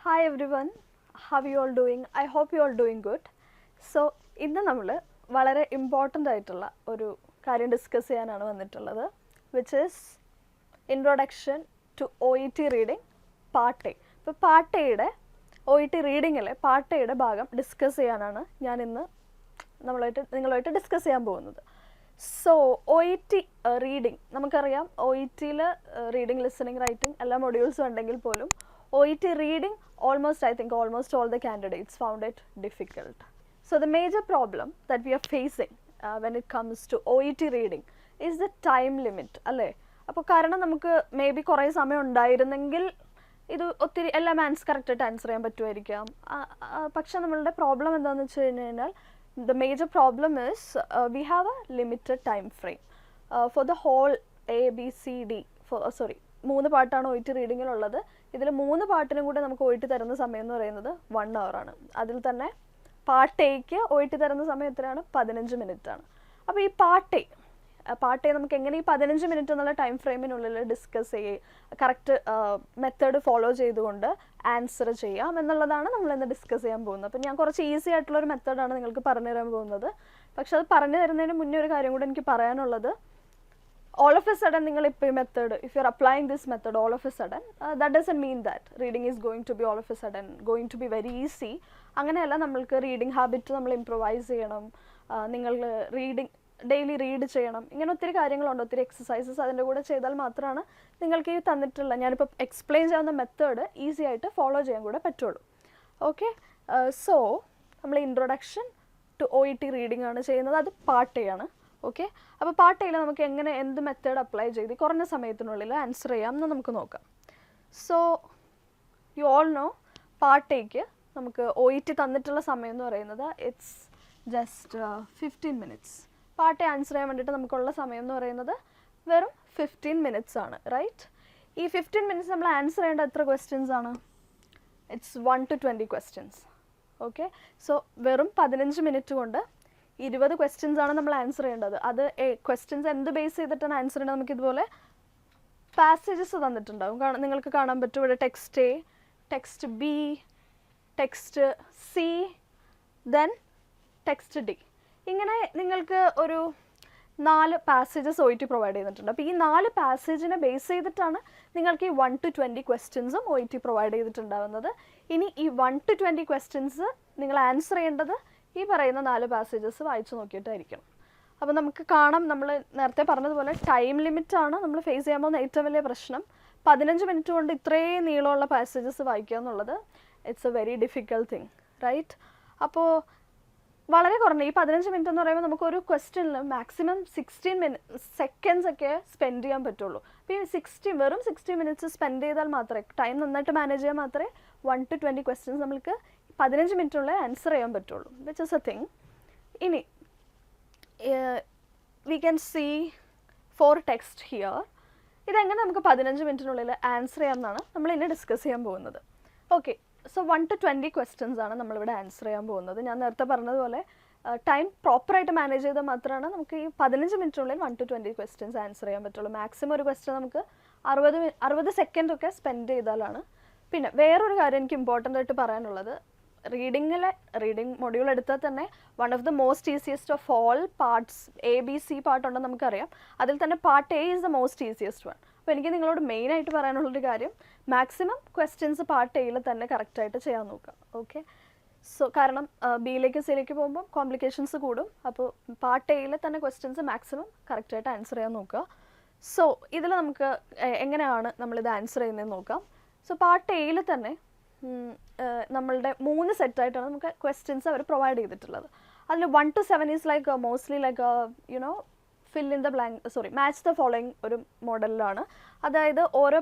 Hi everyone, how are you all doing? I hope you all doing good. So, ഇന്ന് നമ്മൾ വളരെ important ആയിട്ടുള്ള ഒരു കാര്യം ഡിസ്കസ് ചെയ്യാനാണ് വന്നിട്ടുള്ളത്, which is introduction to OET reading part A. ഇപ്പോൾ പാർട്ട് എയുടെ OET റീഡിങ്ങിലെ പാർട്ട് എയുടെ ഭാഗം ഡിസ്കസ് ചെയ്യാനാണ് ഞാൻ ഇന്ന് നിങ്ങളുമായിട്ട് ഡിസ്കസ് ചെയ്യാൻ പോകുന്നത്. സോ OET റീഡിംഗ് നമുക്കറിയാം, OETയിൽ റീഡിംഗ്, ലിസണിങ്, റൈറ്റിംഗ് എല്ലാ മൊഡ്യൂൾസും ഉണ്ടെങ്കിൽ പോലും OET reading, almost all the candidates found it difficult. So the major problem that we are facing when it comes to OET reading is the time limit, അല്ലേ? അപ്പോൾ കാരണം നമുക്ക് may be കുറേ സമയം ഉണ്ടായിരുന്നെങ്കിൽ ഇത് ഒത്തിരി എല്ലാം കറക്റ്റായിട്ട് ആൻസർ ചെയ്യാൻ പറ്റുമായിരിക്കാം. പക്ഷെ നമ്മളുടെ പ്രോബ്ലം എന്താണെന്ന് വെച്ച് കഴിഞ്ഞാൽ the major problem is we have a limited time frame for the whole ABCD. മൂന്ന് പാട്ടാണ് OET റീഡിങ്ങിലുള്ളത്. ഇതിൽ 3 പാട്ടിനും കൂടെ നമുക്ക് OET തരുന്ന സമയം എന്ന് പറയുന്നത് 1 hour ആണ്. അതിൽ തന്നെ പാർട്ട് എക്ക് OET തരുന്ന സമയം എത്രയാണ്? 15 മിനിറ്റ് ആണ്. അപ്പോൾ ഈ പാർട്ട് എ നമുക്ക് എങ്ങനെ ഈ 15 മിനിറ്റ് എന്നുള്ള ടൈം ഫ്രെയിമിനുള്ളിൽ ഡിസ്കസ് ചെയ്യുക, കറക്റ്റ് മെത്തേഡ് ഫോളോ ചെയ്തുകൊണ്ട് ആൻസർ ചെയ്യാം എന്നുള്ളതാണ് നമ്മളിന്ന് ഡിസ്കസ് ചെയ്യാൻ പോകുന്നത്. അപ്പോൾ ഞാൻ കുറച്ച് ഈസി ആയിട്ടുള്ളൊരു മെത്തേഡാണ് നിങ്ങൾക്ക് പറഞ്ഞു തരാൻ പോകുന്നത്. പക്ഷെ അത് പറഞ്ഞു തരുന്നതിന് മുന്നേ ഒരു കാര്യം കൂടെ എനിക്ക് പറയാനുള്ളത്, all of a sudden നിങ്ങൾ ഇപ്പോൾ ഈ method, if you are applying this method all of a sudden, that doesn't mean that reading is going to be all of a sudden going to be very easy. അങ്ങനെയല്ല, നമ്മൾക്ക് reading habit നമ്മൾ improvise ചെയ്യണം, നിങ്ങൾ daily read ചെയ്യണം, ഇങ്ങനെ ഒത്തിരി കാര്യങ്ങളുണ്ട്, ഒത്തിരി എക്സസൈസസ് അതിൻ്റെ കൂടെ ചെയ്താൽ മാത്രമാണ് നിങ്ങൾക്ക് ഈ തന്നിട്ടുള്ള ഞാനിപ്പോൾ എക്സ്പ്ലെയിൻ ചെയ്യുന്ന മെത്തേഡ് ഈസി ആയിട്ട് ഫോളോ ചെയ്യാൻ കൂടെ പറ്റുള്ളൂ. ഓക്കെ, സോ നമ്മൾ ഇൻട്രൊഡക്ഷൻ ടു OET റീഡിംഗ് ആണ് ചെയ്യുന്നത്. അത് പാർട്ട് എ ആണ്. ഓക്കെ, അപ്പോൾ പാർട്ട് എയിൽ നമുക്ക് എങ്ങനെ എന്ത് മെത്തേഡ് അപ്ലൈ ചെയ്ത് കുറഞ്ഞ സമയത്തിനുള്ളിൽ ആൻസർ ചെയ്യാം എന്ന് നമുക്ക് നോക്കാം. So you all no, part എക്ക് നമുക്ക് OET തന്നിട്ടുള്ള സമയം എന്ന് പറയുന്നത് it's just 15 minutes. Part A answer ചെയ്യാൻ വേണ്ടിയിട്ട് നമുക്കുള്ള സമയം എന്ന് പറയുന്നത് വെറും 15 മിനിറ്റ്സ് ആണ്, റൈറ്റ്? ഈ 15 മിനിറ്റ്സ് നമ്മൾ ആൻസർ ചെയ്യേണ്ട എത്ര ക്വസ്റ്റ്യൻസ് ആണ്? It's 1 to 20 questions. Okay, so വെറും 15 മിനിറ്റ് കൊണ്ട് 20 ക്വസ്റ്റ്യൻസ് ആണ് നമ്മൾ ആൻസർ ചെയ്യേണ്ടത്. അത് ക്വസ്റ്റ്യൻസ് എന്ത് ബേസ് ചെയ്തിട്ടാണ് ആൻസർ ചെയ്യേണ്ടത്? നമുക്ക് ഇതുപോലെ പാസേജസ് തന്നിട്ടുണ്ടാകും, നിങ്ങൾക്ക് കാണാൻ പറ്റും ഇവിടെ. Text A, text B, text C, then text D. ഇങ്ങനെ നിങ്ങൾക്ക് ഒരു 4 പാസേജസ് OET പ്രൊവൈഡ് ചെയ്തിട്ടുണ്ട്. അപ്പോൾ ഈ 4 പാസേജിനെ ബേസ് ചെയ്തിട്ടാണ് നിങ്ങൾക്ക് ഈ 1 to 20 ക്വസ്റ്റ്യൻസും OET പ്രൊവൈഡ് ചെയ്തിട്ടുണ്ടാകുന്നത്. ഇനി ഈ 1 to 20 ക്വസ്റ്റ്യൻസ് നിങ്ങൾ ആൻസർ ചെയ്യേണ്ടത് ഈ പറയുന്ന 4 പാസേജസ് വായിച്ചു നോക്കിയിട്ടായിരിക്കണം. അപ്പോൾ നമുക്ക് കാണാം, നമ്മൾ നേരത്തെ പറഞ്ഞതുപോലെ ടൈം ലിമിറ്റാണ് നമ്മൾ ഫേസ് ചെയ്യാൻ പോകുന്ന ഏറ്റവും വലിയ പ്രശ്നം. 15 മിനിറ്റ് കൊണ്ട് ഇത്രയും നീളമുള്ള പാസേജസ് വായിക്കുക എന്നുള്ളത് it's a very difficult thing, right? അപ്പോൾ വളരെ കുറഞ്ഞ ഈ 15 മിനിറ്റ് എന്ന് പറയുമ്പോൾ നമുക്ക് ഒരു ക്വസ്റ്റ്യനിൽ മാക്സിമം 16 സെക്കൻഡ്സ് ഒക്കെ സ്പെൻഡ് ചെയ്യാൻ പറ്റുള്ളൂ. അപ്പോൾ ഈ വെറും 60 മിനിറ്റ്സ് സ്പെൻഡ് ചെയ്താൽ മാത്രമേ, ടൈം നന്നായിട്ട് മാനേജ് ചെയ്യാൻ മാത്രമേ 1 to 20 ക്വസ്റ്റ്യൻസ് നമുക്ക് 15 മിനിറ്റുള്ളിൽ ആൻസർ ചെയ്യാൻ പറ്റുള്ളൂ, വിച്ച് ഇസ് എ തിങ്. ഇനി we can see 4 text here. ഇതെങ്ങനെ നമുക്ക് 15 മിനിറ്റിനുള്ളിൽ ആൻസർ ചെയ്യാമെന്നാണ് നമ്മൾ ഇനി ഡിസ്കസ് ചെയ്യാൻ പോകുന്നത്. ഓക്കെ, സോ 1 to 20 ക്വസ്റ്റ്യൻസ് ആണ് നമ്മളിവിടെ ആൻസർ ചെയ്യാൻ പോകുന്നത്. ഞാൻ നേരത്തെ പറഞ്ഞതുപോലെ ടൈം പ്രോപ്പറായിട്ട് മാനേജ് ചെയ്താൽ മാത്രമാണ് നമുക്ക് ഈ 15 മിനിറ്റിനുള്ളിൽ 1 to 20 ക്വസ്റ്റ്യൻസ് ആൻസർ ചെയ്യാൻ പറ്റുള്ളൂ. മാക്സിമം ഒരു ക്വസ്റ്റ്യൻ നമുക്ക് 60 സെക്കൻഡ് ഒക്കെ സ്പെൻഡ് ചെയ്താലാണ്. പിന്നെ വേറൊരു കാര്യം എനിക്ക് ഇമ്പോർട്ടൻ്റ് ആയിട്ട് പറയാനുള്ളത്, റീഡിംഗ് മൊഡ്യൂൾ എടുത്താൽ തന്നെ one of the most easiest of all parts, ABC part ഉണ്ടെന്ന് നമുക്കറിയാം. അതിൽ തന്നെ part A is the most easiest one. അപ്പോൾ എനിക്ക് നിങ്ങളോട് മെയിനായിട്ട് പറയാനുള്ളൊരു കാര്യം, മാക്സിമം ക്വസ്റ്റ്യൻസ് പാർട്ട് എയിൽ തന്നെ കറക്റ്റായിട്ട് ചെയ്യാൻ നോക്കാം. ഓക്കെ, സോ കാരണം ബിയിലേക്ക് സിയിലേക്ക് പോകുമ്പോൾ കോംപ്ലിക്കേഷൻസ് കൂടും. അപ്പോൾ പാർട്ട് എയിൽ തന്നെ ക്വസ്റ്റ്യൻസ് മാക്സിമം കറക്റ്റായിട്ട് ആൻസർ ചെയ്യാൻ നോക്കുക. സോ ഇതിൽ നമുക്ക് എങ്ങനെയാണ് നമ്മളിത് ആൻസർ ചെയ്യുന്നതെന്ന് നോക്കാം. സോ പാർട്ട് എയിൽ തന്നെ നമ്മളുടെ 3 സെറ്റായിട്ടാണ് നമുക്ക് ക്വസ്റ്റ്യൻസ് അവർ പ്രൊവൈഡ് ചെയ്തിട്ടുള്ളത്. അതിൽ 1 to 7 is like mostly like fill in the blank, match the following ഒരു മോഡലിലാണ്. അതായത് ഓരോ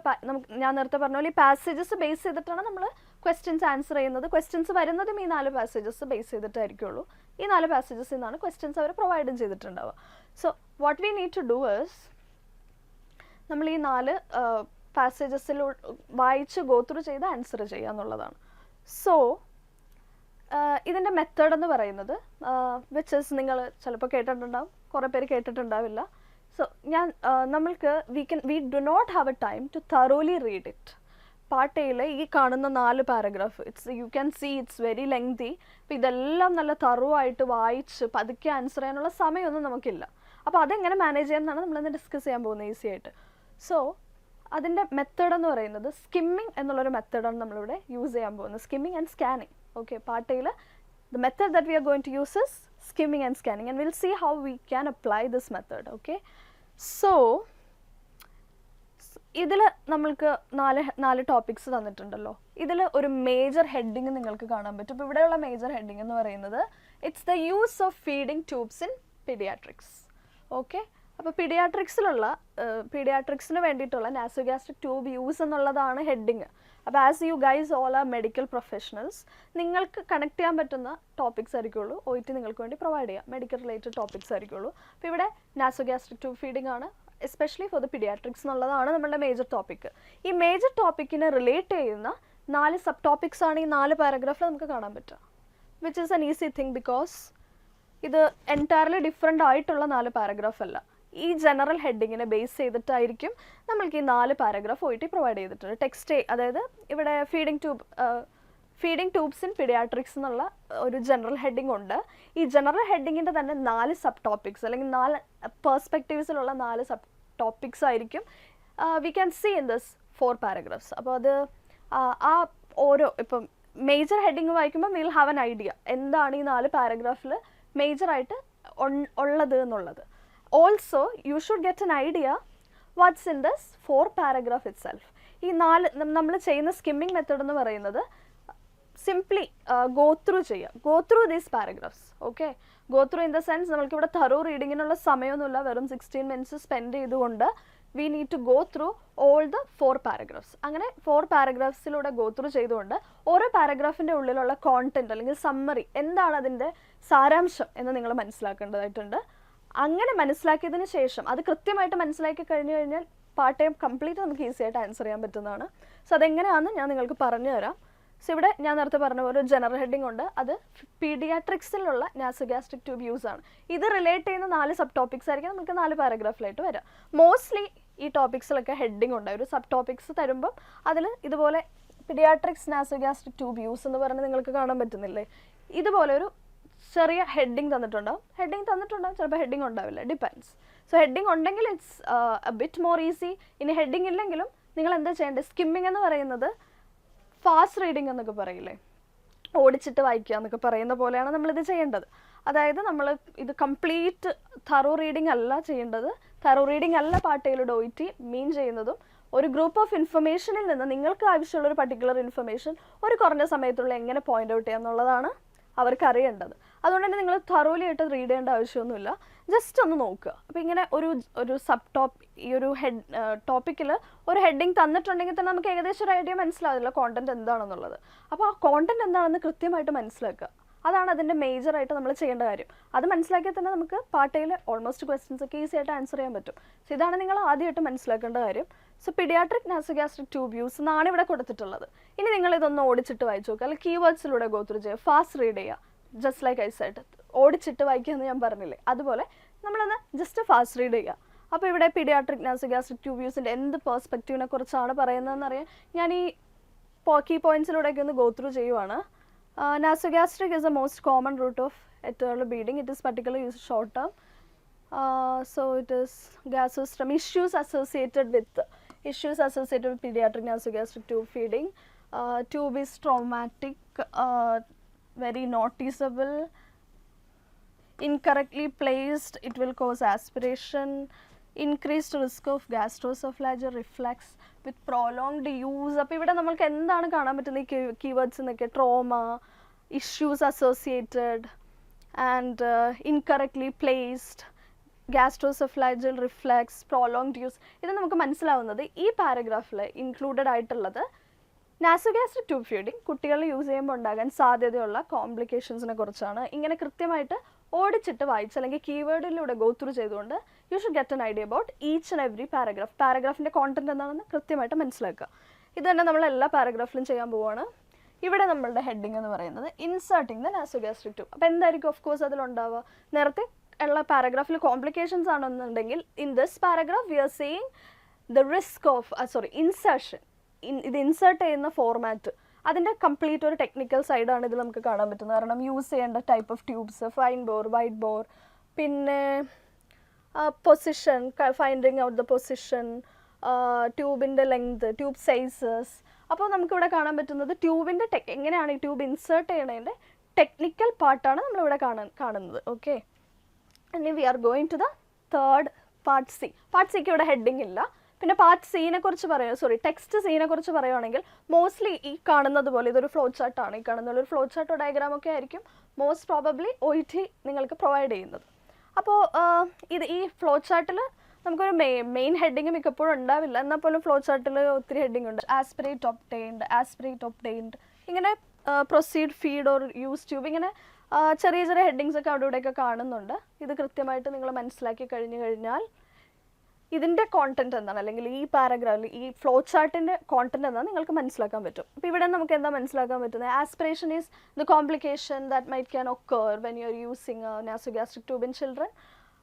ഞാൻ നേരത്തെ പറഞ്ഞ പോലെ ഈ പാസേജസ് ബേസ് ചെയ്തിട്ടാണ് നമ്മൾ ക്വസ്റ്റ്യൻസ് ആൻസർ ചെയ്യുന്നത്. ക്വസ്റ്റ്യൻസ് വരുന്നതും ഈ 4 പാസേജസ് ബേസ് ചെയ്തിട്ടായിരിക്കുള്ളൂ. ഈ 4 പാസേജസിൽ നിന്നാണ് ക്വസ്റ്റ്യൻസ് അവർ പ്രൊവൈഡ് ചെയ്തിട്ടുണ്ടാവുക. So what we need to do is, നമ്മൾ ഈ 4 പാസേജസിൽ വായിച്ച് ഗോ ത്രൂ ചെയ്ത് ആൻസർ ചെയ്യുക എന്നുള്ളതാണ്. സോ ഇതിൻ്റെ മെത്തേഡ് എന്ന് പറയുന്നത്, വിച്ച് ഇസ് നിങ്ങൾ ചിലപ്പോൾ കേട്ടിട്ടുണ്ടാവും, കുറേ പേര് കേട്ടിട്ടുണ്ടാവില്ല. സോ നമ്മൾക്ക് we do not have a time to thoroughly read it. Part എയിൽ ഈ കാണുന്ന 4 paragraph you can see it's very lengthy. അപ്പോൾ ഇതെല്ലാം നല്ല തറുവായിട്ട് വായിച്ച് പതുക്കെ ആൻസർ ചെയ്യാനുള്ള സമയമൊന്നും നമുക്കില്ല. അപ്പോൾ അതെങ്ങനെ മാനേജ് ചെയ്യാമെന്നാണ് നമ്മളിന്ന് ഡിസ്കസ് ചെയ്യാൻ പോകുന്നത് ഈസി ആയിട്ട്. സോ അതിൻ്റെ മെത്തേഡ് എന്ന് പറയുന്നത് സ്കിമ്മിങ് എന്നുള്ളൊരു മെത്തേഡാണ് നമ്മളിവിടെ യൂസ് ചെയ്യാൻ പോകുന്നത്. Skimming and scanning. Okay, part എയിൽ the method that we are going to use is skimming and scanning, and we'll see how we can apply this method. Okay, so ഇതിൽ നമ്മൾക്ക് നാല് ടോപ്പിക്സ് തന്നിട്ടുണ്ടല്ലോ. ഇതിൽ ഒരു മേജർ ഹെഡിങ് നിങ്ങൾക്ക് കാണാൻ പറ്റും. ഇപ്പോൾ ഇവിടെയുള്ള മേജർ ഹെഡിങ് എന്ന് പറയുന്നത് it's the use of feeding tubes in paediatrics. Okay, അപ്പോൾ പീഡിയാട്രിക്സിന് വേണ്ടിയിട്ടുള്ള നാസോഗ്യാസ്ട്രിക് ട്യൂബ് യൂസ് എന്നുള്ളതാണ് ഹെഡിങ്. അപ്പോൾ as you guys all are medical professionals, നിങ്ങൾക്ക് കണക്ട് ചെയ്യാൻ പറ്റുന്ന ടോപ്പിക്സ് ആയിരിക്കുള്ളൂ OET നിങ്ങൾക്ക് വേണ്ടി പ്രൊവൈഡ് ചെയ്യുക. മെഡിക്കൽ റിലേറ്റഡ് ടോപ്പിക്സ് ആയിരിക്കുള്ളൂ. അപ്പോൾ ഇവിടെ നാസോഗ്യാസ്ട്രിക് ട്യൂബ് ഫീഡിംഗ് ആണ്, എസ്പെഷ്യലി ഫോർ ദ പീഡിയാട്രിക്സ് എന്നുള്ളതാണ് നമ്മുടെ മേജർ ടോപ്പിക്ക്. ഈ മേജർ ടോപ്പിക്കിനെ റിലേറ്റ് ചെയ്യുന്ന 4 സബ് ടോപ്പിക്സ് ആണ് ഈ 4 പാരഗ്രാഫിൽ നമുക്ക് കാണാൻ പറ്റുക. Which is N easy thing because ഇത് എൻറ്റയർലി ഡിഫറെൻ്റ് ആയിട്ടുള്ള 4 പാരഗ്രാഫ് അല്ല. ഈ ജനറൽ ഹെഡിങ്ങിനെ ബേസ് ചെയ്തിട്ടായിരിക്കും നമ്മൾക്ക് ഈ 4 പാരഗ്രാഫ് OET പ്രൊവൈഡ് ചെയ്തിട്ടുണ്ട്. ടെക്സ്റ്റ്, അതായത് ഇവിടെ ഫീഡിംഗ് ട്യൂബ്സ് ഇൻ പീഡിയാട്രിക്സ് എന്നുള്ള ഒരു ജനറൽ ഹെഡിങ് ഉണ്ട്. ഈ ജനറൽ ഹെഡിങ്ങിൻ്റെ തന്നെ 4 സബ് ടോപ്പിക്സ് അല്ലെങ്കിൽ 4 പെർസ്പെക്റ്റീവ്സിലുള്ള 4 സബ് ടോപ്പിക്സ് ആയിരിക്കും we can see in this 4 paragraphs. അപ്പോൾ അത് ആ ഓരോ ഇപ്പം മേജർ ഹെഡിങ് വായിക്കുമ്പോൾ വിൽ ഹാവ് എൻ ഐഡിയ എന്താണ് ഈ 4 പാരഗ്രാഫിൽ മേജറായിട്ട് ഉള്ളത് എന്നുള്ളത്. Also you should get an idea what's in this 4 paragraph itself. ഈ 4 നമ്മൾ ചെയ്യുന്ന സ്കിമ്മിങ് മെത്തേഡ് എന്ന് പറയുന്നത് simply go through these paragraphs. Okay, go through in the sense നമ്മൾക്കിവിടെ തറോ റീഡിങ്ങിനുള്ള സമയമൊന്നുമില്ല. വെറും 16 മിനിറ്റ്സ് സ്പെൻഡ് ചെയ്തുകൊണ്ട് we need to go through all the 4 paragraphs. അങ്ങനെ 4 പാരഗ്രാഫ്സിലൂടെ go through ചെയ്തുകൊണ്ട് ഓരോ പാരഗ്രാഫിൻ്റെ ഉള്ളിലുള്ള കോണ്ടന്റ് അല്ലെങ്കിൽ സമ്മറി, എന്താണ് അതിൻ്റെ സാരാംശം എന്ന് നിങ്ങൾ മനസ്സിലാക്കേണ്ടതായിട്ടുണ്ട്. അങ്ങനെ മനസ്സിലാക്കിയതിന് ശേഷം അത് കൃത്യമായിട്ട് മനസ്സിലാക്കി കഴിഞ്ഞു കഴിഞ്ഞാൽ പാർട്ട് ടൈം കംപ്ലീറ്റ് നമുക്ക് ഈസി ആയിട്ട് ആൻസർ ചെയ്യാൻ പറ്റുന്നതാണ്. സോ അതെങ്ങനെയാണെന്ന് ഞാൻ നിങ്ങൾക്ക് പറഞ്ഞു തരാം. സോ ഇവിടെ ഞാൻ നേരത്തെ പറഞ്ഞ പോലെ ഒരു ജനറൽ ഹെഡിങ് ഉണ്ട്. അത് പീഡിയാട്രിക്സിലുള്ള നാസോഗ്യാസ്ട്രിക് ട്യൂബ് യൂസ് ആണ്. ഇത് റിലേറ്റ് ചെയ്യുന്ന 4 സബ് ടോപ്പിക്സ് ആയിരിക്കും നമുക്ക് 4 പാരഗ്രാഫിലായിട്ട് വരാം. മോസ്റ്റ്ലി ഈ ടോപ്പിക്സിലൊക്കെ ഹെഡിങ് ഉണ്ട്. ഒരു സബ് ടോപ്പിക്സ് തരുമ്പം അതിൽ ഇതുപോലെ പീഡിയാട്രിക്സ് നാസോഗ്യാസ്ട്രിക് ട്യൂബ് യൂസ് എന്ന് പറഞ്ഞ് നിങ്ങൾക്ക് കാണാൻ പറ്റുന്നില്ലേ, ഇതുപോലെ ഒരു ചെറിയ ഹെഡിങ് തന്നിട്ടുണ്ടാവും. ചിലപ്പോൾ ഹെഡിങ് ഉണ്ടാവില്ല, ഡിപ്പെൻസ്. സോ ഹെഡിങ് ഉണ്ടെങ്കിൽ it's a bit more easy. ഇനി ഹെഡിങ് ഇല്ലെങ്കിലും നിങ്ങൾ എന്താ ചെയ്യേണ്ടത്, സ്കിമ്മിങ് എന്ന് പറയുന്നത് ഫാസ്റ്റ് റീഡിങ് എന്നൊക്കെ പറയില്ലേ, ഓടിച്ചിട്ട് വായിക്കുക എന്നൊക്കെ പറയുന്ന പോലെയാണ് നമ്മളിത് ചെയ്യേണ്ടത്. അതായത് നമ്മൾ ഇത് കംപ്ലീറ്റ് തറോ റീഡിങ് അല്ല ചെയ്യേണ്ടത്. തറോ റീഡിങ് അല്ല പാർട്ട് എയിലൂടെ OET മീൻ ചെയ്യുന്നതും ഒരു ഗ്രൂപ്പ് ഓഫ് ഇൻഫർമേഷനിൽ നിന്ന് നിങ്ങൾക്ക് ആവശ്യമുള്ള ഒരു പർട്ടിക്കുലർ ഇൻഫർമേഷൻ ഒരു കുറഞ്ഞ സമയത്തുള്ള എങ്ങനെ പോയിന്റ് ഔട്ട് ചെയ്യാം എന്നുള്ളതാണ് അവർക്ക് അറിയേണ്ടത്. അതുകൊണ്ട് തന്നെ നിങ്ങൾ തറോലി ആയിട്ട് റീഡ് ചെയ്യേണ്ട ആവശ്യമൊന്നുമില്ല, ജസ്റ്റ് ഒന്ന് നോക്കുക. അപ്പോൾ ഇങ്ങനെ ഒരു സബ് ഈ ഒരു ടോപ്പിക്കിൽ ഒരു ഹെഡിങ് തന്നിട്ടുണ്ടെങ്കിൽ തന്നെ നമുക്ക് ഏകദേശം ഒരു ഐഡിയ മനസ്സിലാവില്ല കോണ്ടന്റ് എന്താണെന്നുള്ളത്. അപ്പോൾ ആ കോണ്ടന്റ് എന്താണെന്ന് കൃത്യമായിട്ട് മനസ്സിലാക്കുക. അതാണ് അതിൻ്റെ മേജറായിട്ട് നമ്മൾ ചെയ്യേണ്ട കാര്യം. അത് മനസ്സിലാക്കിയാൽ തന്നെ നമുക്ക് പാർട്ടിയിൽ ഓൾമോസ്റ്റ് ക്വസ്റ്റ്യൻസ് ഒക്കെ ഈസി ആയിട്ട് ആൻസർ ചെയ്യാൻ പറ്റും. സോ ഇതാണ് നിങ്ങൾ ആദ്യമായിട്ട് മനസ്സിലാക്കേണ്ട കാര്യം. സോ പീഡിയാട്രിക് നാസോഗ്യാസ്ട്രിക് ട്യൂബ് യൂസ് എന്നാണ് ഇവിടെ കൊടുത്തിട്ടുള്ളത്. ഇനി നിങ്ങൾ ഇതൊന്ന് ഓടിച്ചിട്ട് വായിച്ചു നോക്കുക, അല്ലെങ്കിൽ കീവേഡ്സിലൂടെ ഗോ ത്രൂ ചെയ്യുക, ഫാസ്റ്റ് റീഡ് ചെയ്യുക. ജസ്റ്റ് ലൈക്ക് ഐ സെഡ്, ഓടിച്ചിട്ട് വായിക്കുക എന്ന് ഞാൻ പറഞ്ഞില്ലേ, അതുപോലെ നമ്മളൊന്ന് ജസ്റ്റ് ഫാസ്റ്റ് റീഡ് ചെയ്യുക. അപ്പോൾ ഇവിടെ പീഡിയാട്രിക് നാസോഗ്യാസ്ട്രിക് ട്യൂബ് യൂസിൻ്റെ എന്ത് പെർസ്പെക്റ്റീവിനെ കുറിച്ചാണ് പറയുന്നതെന്ന് അറിയാൻ ഞാൻ ഈ കീ പോയിന്റ്സിലൂടെയൊക്കെ ഒന്ന് ഗോ ത്രൂ ചെയ്യുവാണ്. Nasogastric is the most common route of arterial bleeding. It is particularly used short term. So it is gases from issues associated with pediatric nasogastric tube feeding. Tube is traumatic, very noticeable. Incorrectly placed, it will cause aspiration. Increased risk of gastroesophageal reflux with prolonged use. അപ്പോൾ ഇവിടെ നമ്മൾക്ക് എന്താണ് കാണാൻ പറ്റുന്ന ഈ keywords എന്നൊക്കെ, trauma, issues associated and incorrectly placed, gastroesophageal reflux, prolonged use. ഇത് നമുക്ക് മനസ്സിലാവുന്നത് ഈ പാരഗ്രാഫിൽ ഇൻക്ലൂഡഡ് ആയിട്ടുള്ളത് നാസോഗ്യാസ്ട്രിക് ട്യൂബ് ഫീഡിങ് കുട്ടികളിൽ യൂസ് ചെയ്യുമ്പോൾ ഉണ്ടാകാൻ സാധ്യതയുള്ള കോംപ്ലിക്കേഷൻസിനെ കുറിച്ചാണ്. ഇങ്ങനെ കൃത്യമായിട്ട് ഓടിച്ചിട്ട് വായിച്ച് അല്ലെങ്കിൽ കീവേഡിലൂടെ ഗോ ത്രൂ ചെയ്തുകൊണ്ട് you should get an idea about each and every paragraph. പാരഗ്രാഫിൻ്റെ കോണ്ടന്റ് എന്താണെന്ന് കൃത്യമായിട്ട് മനസ്സിലാക്കുക. ഇത് തന്നെ നമ്മൾ എല്ലാ പാരഗ്രാഫിലും ചെയ്യാൻ പോവുകയാണ്. ഇവിടെ നമ്മളുടെ ഹെഡിങ് എന്ന് പറയുന്നത് ഇൻസേർട്ടിങ് ദ നാസോഗ്യാസ്ട്രിക് ട്യൂബ്. അപ്പോൾ എന്തായിരിക്കും ഓഫ് കോഴ്സ് അതിലുണ്ടാവുക, നേരത്തെ ഉള്ള പാരഗ്രാഫിൽ കോംപ്ലിക്കേഷൻസ് ആണെന്നുണ്ടെങ്കിൽ in this paragraph we are saying the risk of insertion. ഇത് ഇൻസേർട്ട് ചെയ്യുന്ന ഫോർമാറ്റ്, അതിൻ്റെ കംപ്ലീറ്റ് ഒരു ടെക്നിക്കൽ സൈഡാണ് ഇത് നമുക്ക് കാണാൻ പറ്റുന്നത്. കാരണം യൂസ് ചെയ്യേണ്ട type of tubes, fine bore, wide bore, പിന്നെ position, finding out the position, ട്യൂബിൻ്റെ ലെങ്ത്, ട്യൂബ് സൈസസ്. അപ്പോൾ നമുക്കിവിടെ കാണാൻ പറ്റുന്നത് ട്യൂബിൻ്റെ എങ്ങനെയാണ് ഈ ട്യൂബ് ഇൻസേർട്ട് ചെയ്യണതിൻ്റെ ടെക്നിക്കൽ പാർട്ടാണ് നമ്മളിവിടെ കാണുന്നത്. ഓക്കെ, ഇനി we are going to the third part C. Part സിക്ക് ഇവിടെ ഹെഡിങ് ഇല്ല. പിന്നെ പാർട്ട് സീനെ കുറിച്ച് ടെക്സ്റ്റ് സീനെ കുറിച്ച് പറയുകയാണെങ്കിൽ മോസ്റ്റ്ലി ഈ കാണുന്നത് പോലെ ഇതൊരു ഫ്ലോ ചാർട്ടാണ്. ഈ കാണുന്ന ഒരു ഫ്ലോ ചാർട്ടോ ഡയഗ്രാം ഒക്കെ ആയിരിക്കും മോസ്റ്റ് പ്രോബബ്ലി OET നിങ്ങൾക്ക് പ്രൊവൈഡ് ചെയ്യുന്നത്. അപ്പോൾ ഈ ഫ്ലോ ചാർട്ടിൽ നമുക്കൊരു മെയിൻ ഹെഡിങ് മിക്കപ്പോഴും ഉണ്ടാവില്ല, എന്നാൽ പോലും ഫ്ലോ ചാർട്ടിൽ ഒത്തിരി ഹെഡിങ് ഉണ്ട്. ആസ്പിറേറ്റ് ഒബ്റ്റെയിൻഡ്, ഇങ്ങനെ proceed, feed or use tube, ഇങ്ങനെ ചെറിയ ചെറിയ ഹെഡിങ്സ് ഒക്കെ അവിടെ ഇവിടെയൊക്കെ കാണുന്നുണ്ട്. ഇത് കൃത്യമായിട്ട് നിങ്ങൾ മനസ്സിലാക്കി കഴിഞ്ഞാൽ ഇതിൻ്റെ കോണ്ടന്റ് എന്താണ്, അല്ലെങ്കിൽ ഈ പാരഗ്രാഫിൽ ഈ ഫ്ലോ ചാർട്ടിൻ്റെ കോണ്ടന്റ് എന്താണെന്ന് നിങ്ങൾക്ക് മനസ്സിലാക്കാൻ പറ്റും. അപ്പോൾ ഇവിടെ നമുക്ക് എന്താ മനസ്സിലാക്കാൻ പറ്റുന്നത്? Aspiration is the complication that might can occur when you are using nasogastric tube in children.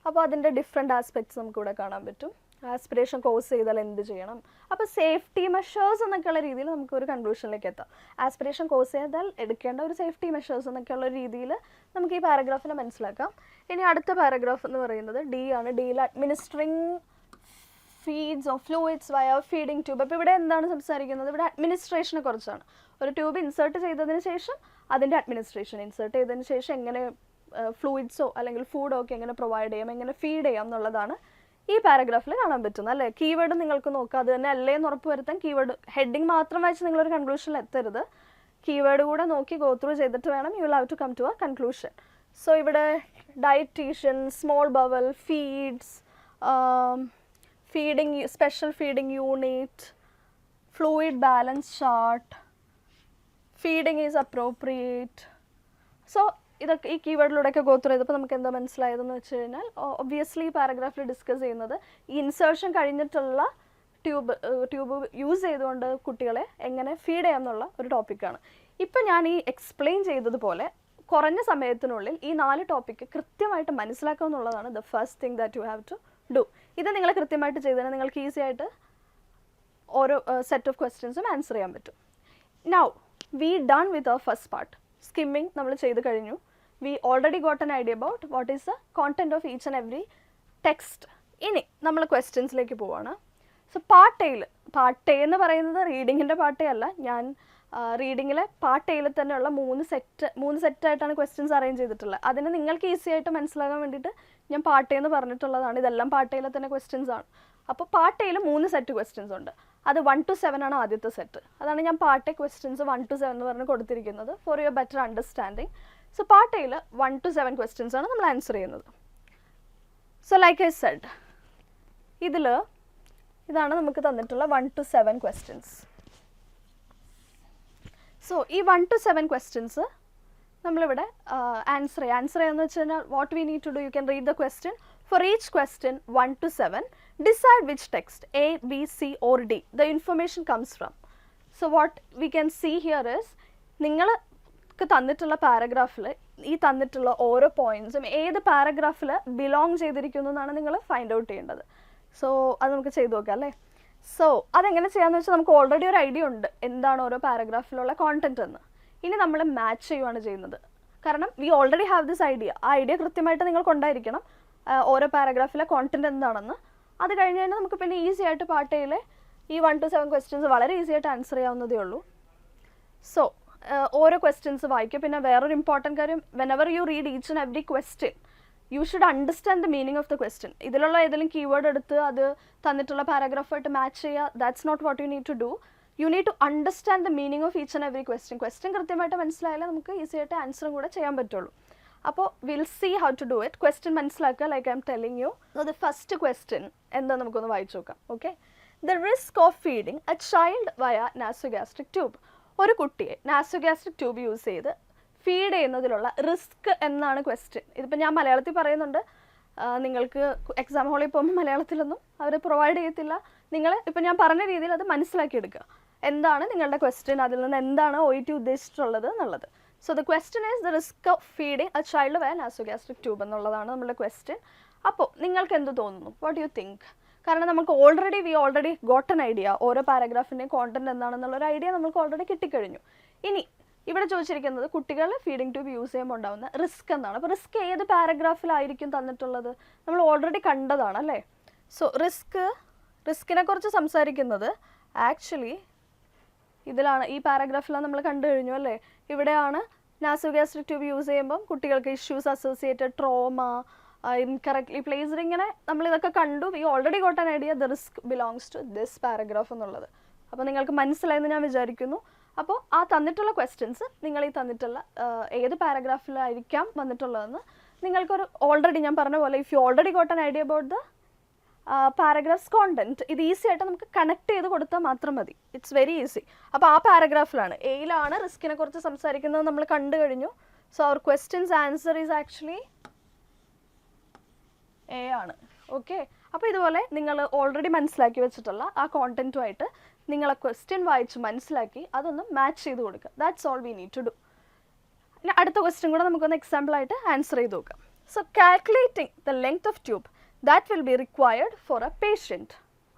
അപ്പോൾ അതിൻ്റെ ഡിഫറെൻറ്റ് ആസ്പെക്ട്സ് നമുക്കിവിടെ കാണാൻ പറ്റും. ആസ്പിറേഷൻ കോസ് ചെയ്താൽ എന്ത് ചെയ്യണം, അപ്പോൾ സേഫ്റ്റി മെഷേഴ്സ് എന്നൊക്കെയുള്ള രീതിയിൽ നമുക്ക് ഒരു കൺക്ലൂഷനിലേക്ക് എത്താം. ആസ്പിറേഷൻ കോസ് ചെയ്താൽ എടുക്കേണ്ട ഒരു സേഫ്റ്റി മെഷേഴ്സ് എന്നൊക്കെയുള്ള രീതിയിൽ നമുക്ക് ഈ പാരഗ്രാഫിനെ മനസ്സിലാക്കാം. ഇനി അടുത്ത പാരഗ്രാഫ് എന്ന് പറയുന്നത് D ആണ്. ഡിയിൽ അഡ്മിനിസ്ട്രിങ് ഫീഡ്സ് ഓഫ് ഫ്ലൂയിഡ്സ് വയ ഫീഡിങ് ട്യൂബ്. അപ്പോൾ ഇവിടെ എന്താണ് സംസാരിക്കുന്നത്? ഇവിടെ അഡ്മിനിസ്ട്രേഷനെ കുറിച്ചാണ്. ഒരു ട്യൂബ് ഇൻസേർട്ട് ചെയ്തതിന് ശേഷം അതിൻ്റെ അഡ്മിനിസ്ട്രേഷൻ, ഇൻസേർട്ട് ചെയ്തതിന് ശേഷം എങ്ങനെ ഫ്ലൂയിഡ്സോ അല്ലെങ്കിൽ ഫുഡോ ഒക്കെ എങ്ങനെ പ്രൊവൈഡ് ചെയ്യാം, എങ്ങനെ ഫീഡ് ചെയ്യാം എന്നുള്ളതാണ് ഈ പാരഗ്രാഫിൽ കാണാൻ പറ്റുന്നത്. അല്ലേ, കീവേഡ് നിങ്ങൾക്ക് നോക്കാം, അത് തന്നെ അല്ലേ എന്ന് ഉറപ്പ് വരുത്താൻ. കീവേഡ് ഹെഡിങ് മാത്രം വായിച്ച് നിങ്ങളൊരു കൺക്ലൂഷനിൽ എത്തരുത്, കീവേഡ് കൂടെ നോക്കി ഗോ ത്രൂ ചെയ്തിട്ട് വേണം you will have to come to a conclusion. So ഇവിടെ dietitian, small bowel, feeds, feeding, special feeding unit, fluid balance chart, feeding is appropriate. So ഇതൊക്കെ ഈ കീവേഡിലൂടെയൊക്കെ ഗോ ത്രൂ ചെയ്തപ്പോൾ നമുക്ക് എന്താ മനസ്സിലായതെന്ന് വെച്ച് കഴിഞ്ഞാൽ, ഒബ്വിയസ്ലി ഈ പാരഗ്രാഫിൽ ഡിസ്കസ് ചെയ്യുന്നത് ഈ ഇൻസേർഷൻ കഴിഞ്ഞിട്ടുള്ള ട്യൂബ് യൂസ് ചെയ്തുകൊണ്ട് കുട്ടികളെ എങ്ങനെ ഫീഡ് ചെയ്യാമെന്നുള്ള ഒരു ടോപ്പിക്കാണ്. ഇപ്പം ഞാൻ ഈ എക്സ്പ്ലെയിൻ ചെയ്തതുപോലെ കുറഞ്ഞ സമയത്തിനുള്ളിൽ ഈ 4 ടോപ്പിക്ക് കൃത്യമായിട്ട് മനസ്സിലാക്കുക എന്നുള്ളതാണ് the first thing that you have to do. ഇത് നിങ്ങൾ കൃത്യമായിട്ട് ചെയ്തതിന് നിങ്ങൾക്ക് ഈസി ആയിട്ട് ഓരോ സെറ്റ് ഓഫ് ക്വസ്റ്റ്യൻസും ആൻസർ ചെയ്യാൻ പറ്റും. Now we done with our first part. Skimming നമ്മൾ ചെയ്ത് കഴിഞ്ഞു. We already got an idea about what is the content of each and every text. ഇനി നമ്മൾ ക്വസ്റ്റ്യൻസിലേക്ക് പോവാണ്. സോ പാർട്ട് എ എന്ന് പറയുന്നത് റീഡിങ്ങിൻ്റെ പാർട്ട് എ അല്ല. ഞാൻ റീഡിങ്ങിലെ പാർട്ട് എയിൽ തന്നെയുള്ള മൂന്ന് സെറ്റായിട്ടാണ് ക്വസ്റ്റ്യൻസ് അറേഞ്ച് ചെയ്തിട്ടുള്ളത്. അതിന് നിങ്ങൾക്ക് ഈസി ആയിട്ട് മനസ്സിലാകാൻ വേണ്ടിയിട്ട് ഞാൻ പാർട്ട് എ എന്ന് പറഞ്ഞിട്ടുള്ളതാണ്. ഇതെല്ലാം പാർട്ട് എയിലെ തന്നെ ക്വസ്റ്റ്യൻസ് ആണ്. അപ്പോൾ പാർട്ട് എയിൽ 3 സെറ്റ് ക്വസ്റ്റ്യൻസ് ഉണ്ട്. അത് 1 to 7 ആണ് ആദ്യത്തെ സെറ്റ്. അതാണ് ഞാൻ പാർട്ട് എ ക്വസ്റ്റ്യൻസ് 1 to 7 എന്ന് പറഞ്ഞ് കൊടുത്തിരിക്കുന്നത് for your better understanding. So part എയിൽ 1 to 7 ക്വസ്റ്റ്യൻസ് ആണ് നമ്മൾ ആൻസർ ചെയ്യുന്നത്. സോ ലൈക്ക് ഐ സെഡ്, ഇതാണ് നമുക്ക് തന്നിട്ടുള്ള 1 to 7 ക്വസ്റ്റ്യൻസ്. സോ ഈ 1 to 7 ക്വസ്റ്റ്യൻസ് നമ്മളിവിടെ ആൻസർ ചെയ്യാന്ന് വെച്ച് കഴിഞ്ഞാൽ what we need to do, you can read the question. For each question 1 to 7, decide which text A, B, C or D the information comes from. So what we can see here is, നിങ്ങൾക്ക് തന്നിട്ടുള്ള പാരഗ്രാഫിൽ ഈ തന്നിട്ടുള്ള ഓരോ പോയിൻറ്റ്സും ഏത് പാരഗ്രാഫിൽ belong ചെയ്തിരിക്കുന്നു എന്നാണ് നിങ്ങൾ find out ചെയ്യേണ്ടത്. സോ അത് നമുക്ക് ചെയ്ത് നോക്കാം അല്ലേ. സോ അതെങ്ങനെ ചെയ്യാമെന്ന് വെച്ചാൽ നമുക്ക് ഓൾറെഡി ഒരു ഐഡിയ ഉണ്ട് എന്താണ് ഓരോ പാരഗ്രാഫിലുള്ള കോണ്ടന്റ് എന്ന്. ഇനി നമ്മൾ മാച്ച് ചെയ്യുകയാണ് ചെയ്യുന്നത്. കാരണം we already have this idea. ആ ഐഡിയ കൃത്യമായിട്ട് നിങ്ങൾക്കുണ്ടായിരിക്കണം ഓരോ പാരഗ്രാഫിലെ കോണ്ടന്റ് എന്താണെന്ന്. അത് കഴിഞ്ഞ് കഴിഞ്ഞാൽ നമുക്ക് പിന്നെ ഈസി ആയിട്ട് പാർട്ട് എയിലെ ഈ 1 to 7 ക്വസ്റ്റ്യൻസ് വളരെ ഈസി ആയിട്ട് ആൻസർ ചെയ്യാവുന്നതേ ഉള്ളൂ. സോ ഓരോ ക്വസ്റ്റ്യൻസ് വായിക്കുക. പിന്നെ വേറൊരു ഇമ്പോർട്ടൻറ്റ് കാര്യം, whenever you read each and every question you should understand the meaning of the question. ഇതിലുള്ള ഏതെങ്കിലും കീവേഡ് എടുത്ത് അത് തന്നിട്ടുള്ള പാരഗ്രാഫായിട്ട് മാച്ച് ചെയ്യുക, that's not what you need to do. You need to understand the meaning of each and every question കൃത്യമായിട്ട് മനസ്സിലായാലേ നമുക്ക് ഈസി ആയിട്ട് ആൻസറും കൂടെ ചെയ്യാൻ പറ്റുള്ളൂ. അപ്പോൾ will see how to do it. Question മനസ്സിലാക്കുക, like I am telling you. So the first question എന്താ നമുക്കൊന്ന് വായിച്ചു നോക്കാം. Okay, the risk of feeding a child via nasogastric tube. ഒരു കുട്ടിയെ നാസോഗാസ്ട്രിക് ട്യൂബ് യൂസ് ചെയ്ത് ഫീഡ് ചെയ്യുന്നതിലുള്ള റിസ്ക് എന്നാണ് ക്വസ്റ്റ്യൻ. ഇതിപ്പോൾ ഞാൻ മലയാളത്തിൽ പറയുന്നുണ്ട്, നിങ്ങൾക്ക് എക്സാം ഹാളിൽ പോകുമ്പോൾ മലയാളത്തിലൊന്നും അവർ പ്രൊവൈഡ് ചെയ്യത്തില്ല. നിങ്ങൾ ഇപ്പോൾ ഞാൻ പറഞ്ഞ രീതിയിൽ അത് മനസ്സിലാക്കിയെടുക്കുക. എന്താണ് നിങ്ങളുടെ ക്വസ്റ്റ്യൻ, അതിൽ നിന്ന് എന്താണ് OET ഉദ്ദേശിച്ചിട്ടുള്ളത് എന്നുള്ളത്. So the question is the risk of feeding a child via nasogastric tube എന്നുള്ളതാണ് നമ്മുടെ ക്വസ്റ്റ്യൻ. അപ്പോൾ നിങ്ങൾക്ക് എന്ത് തോന്നുന്നു, വാട്ട് യു തിങ്ക്? കാരണം നമുക്ക് V already got an idea, ഓരോ പാരഗ്രാഫിൻ്റെയും കോണ്ടന്റ് എന്താണെന്നുള്ളൊരു ഐഡിയ നമുക്ക് ഓൾറെഡി കിട്ടിക്കഴിഞ്ഞു. ഇനി ഇവിടെ ചോദിച്ചിരിക്കുന്നത് കുട്ടികൾ ഫീഡിംഗ് ട്യൂബ് യൂസ് ചെയ്യുമ്പോൾ ഉണ്ടാകുന്ന റിസ്ക് എന്താണ്. അപ്പോൾ റിസ്ക് ഏത് പാരഗ്രാഫിലായിരിക്കും തന്നിട്ടുള്ളത്, നമ്മൾ ഓൾറെഡി കണ്ടതാണ് അല്ലേ. സോ റിസ്കിനെ കുറിച്ച് സംസാരിക്കുന്നത് ആക്ച്വലി ഇതിലാണ്, ഈ പാരഗ്രാഫിലാണ് നമ്മൾ കണ്ടു കഴിഞ്ഞു അല്ലേ. ഇവിടെയാണ് നാസോഗ്യാസ്ട്രിക് ട്യൂബ് യൂസ് ചെയ്യുമ്പം കുട്ടികൾക്ക് issues associated, trauma, incorrectly placed, ഇങ്ങനെ നമ്മളിതൊക്കെ കണ്ടു. We already got an idea the risk belongs to this paragraph എന്നുള്ളത്. അപ്പോൾ നിങ്ങൾക്ക് മനസ്സിലായെന്ന് ഞാൻ വിചാരിക്കുന്നു. അപ്പോൾ ആ തന്നിട്ടുള്ള ക്വസ്റ്റ്യൻസ് നിങ്ങൾ ഈ തന്നിട്ടുള്ള ഏത് പാരഗ്രാഫിലായിരിക്കാം വന്നിട്ടുള്ളതെന്ന് നിങ്ങൾക്കൊരു ഓൾറെഡി ഞാൻ പറഞ്ഞ പോലെ if you already got an idea about the paragraphs content, ഇത് ഈസി ആയിട്ട് നമുക്ക് കണക്ട് ചെയ്ത് കൊടുത്താൽ മാത്രം മതി. It's very easy. അപ്പോൾ ആ പാരഗ്രാഫിലാണ്, എയിലാണ് റിസ്കിനെ കുറിച്ച് സംസാരിക്കുന്നത് നമ്മൾ കണ്ടു കഴിഞ്ഞു. So our questions answer is actually A ആണ്. ഓക്കെ, അപ്പോൾ ഇതുപോലെ നിങ്ങൾ ഓൾറെഡി മനസ്സിലാക്കി വെച്ചിട്ടുള്ള ആ കോണ്ടന്റുമായിട്ട് നിങ്ങൾ ആ ക്വസ്റ്റ്യൻ വായിച്ച് മനസ്സിലാക്കി അതൊന്ന് മാച്ച് ചെയ്ത് കൊടുക്കുക. That's all we need to do. ഇനി അടുത്ത ക്വസ്റ്റ്യൻ കൂടെ നമുക്കൊന്ന് എക്സാമ്പിളായിട്ട് ആൻസർ ചെയ്ത് നോക്കാം. So calculating the length of tube that will be required for a patient.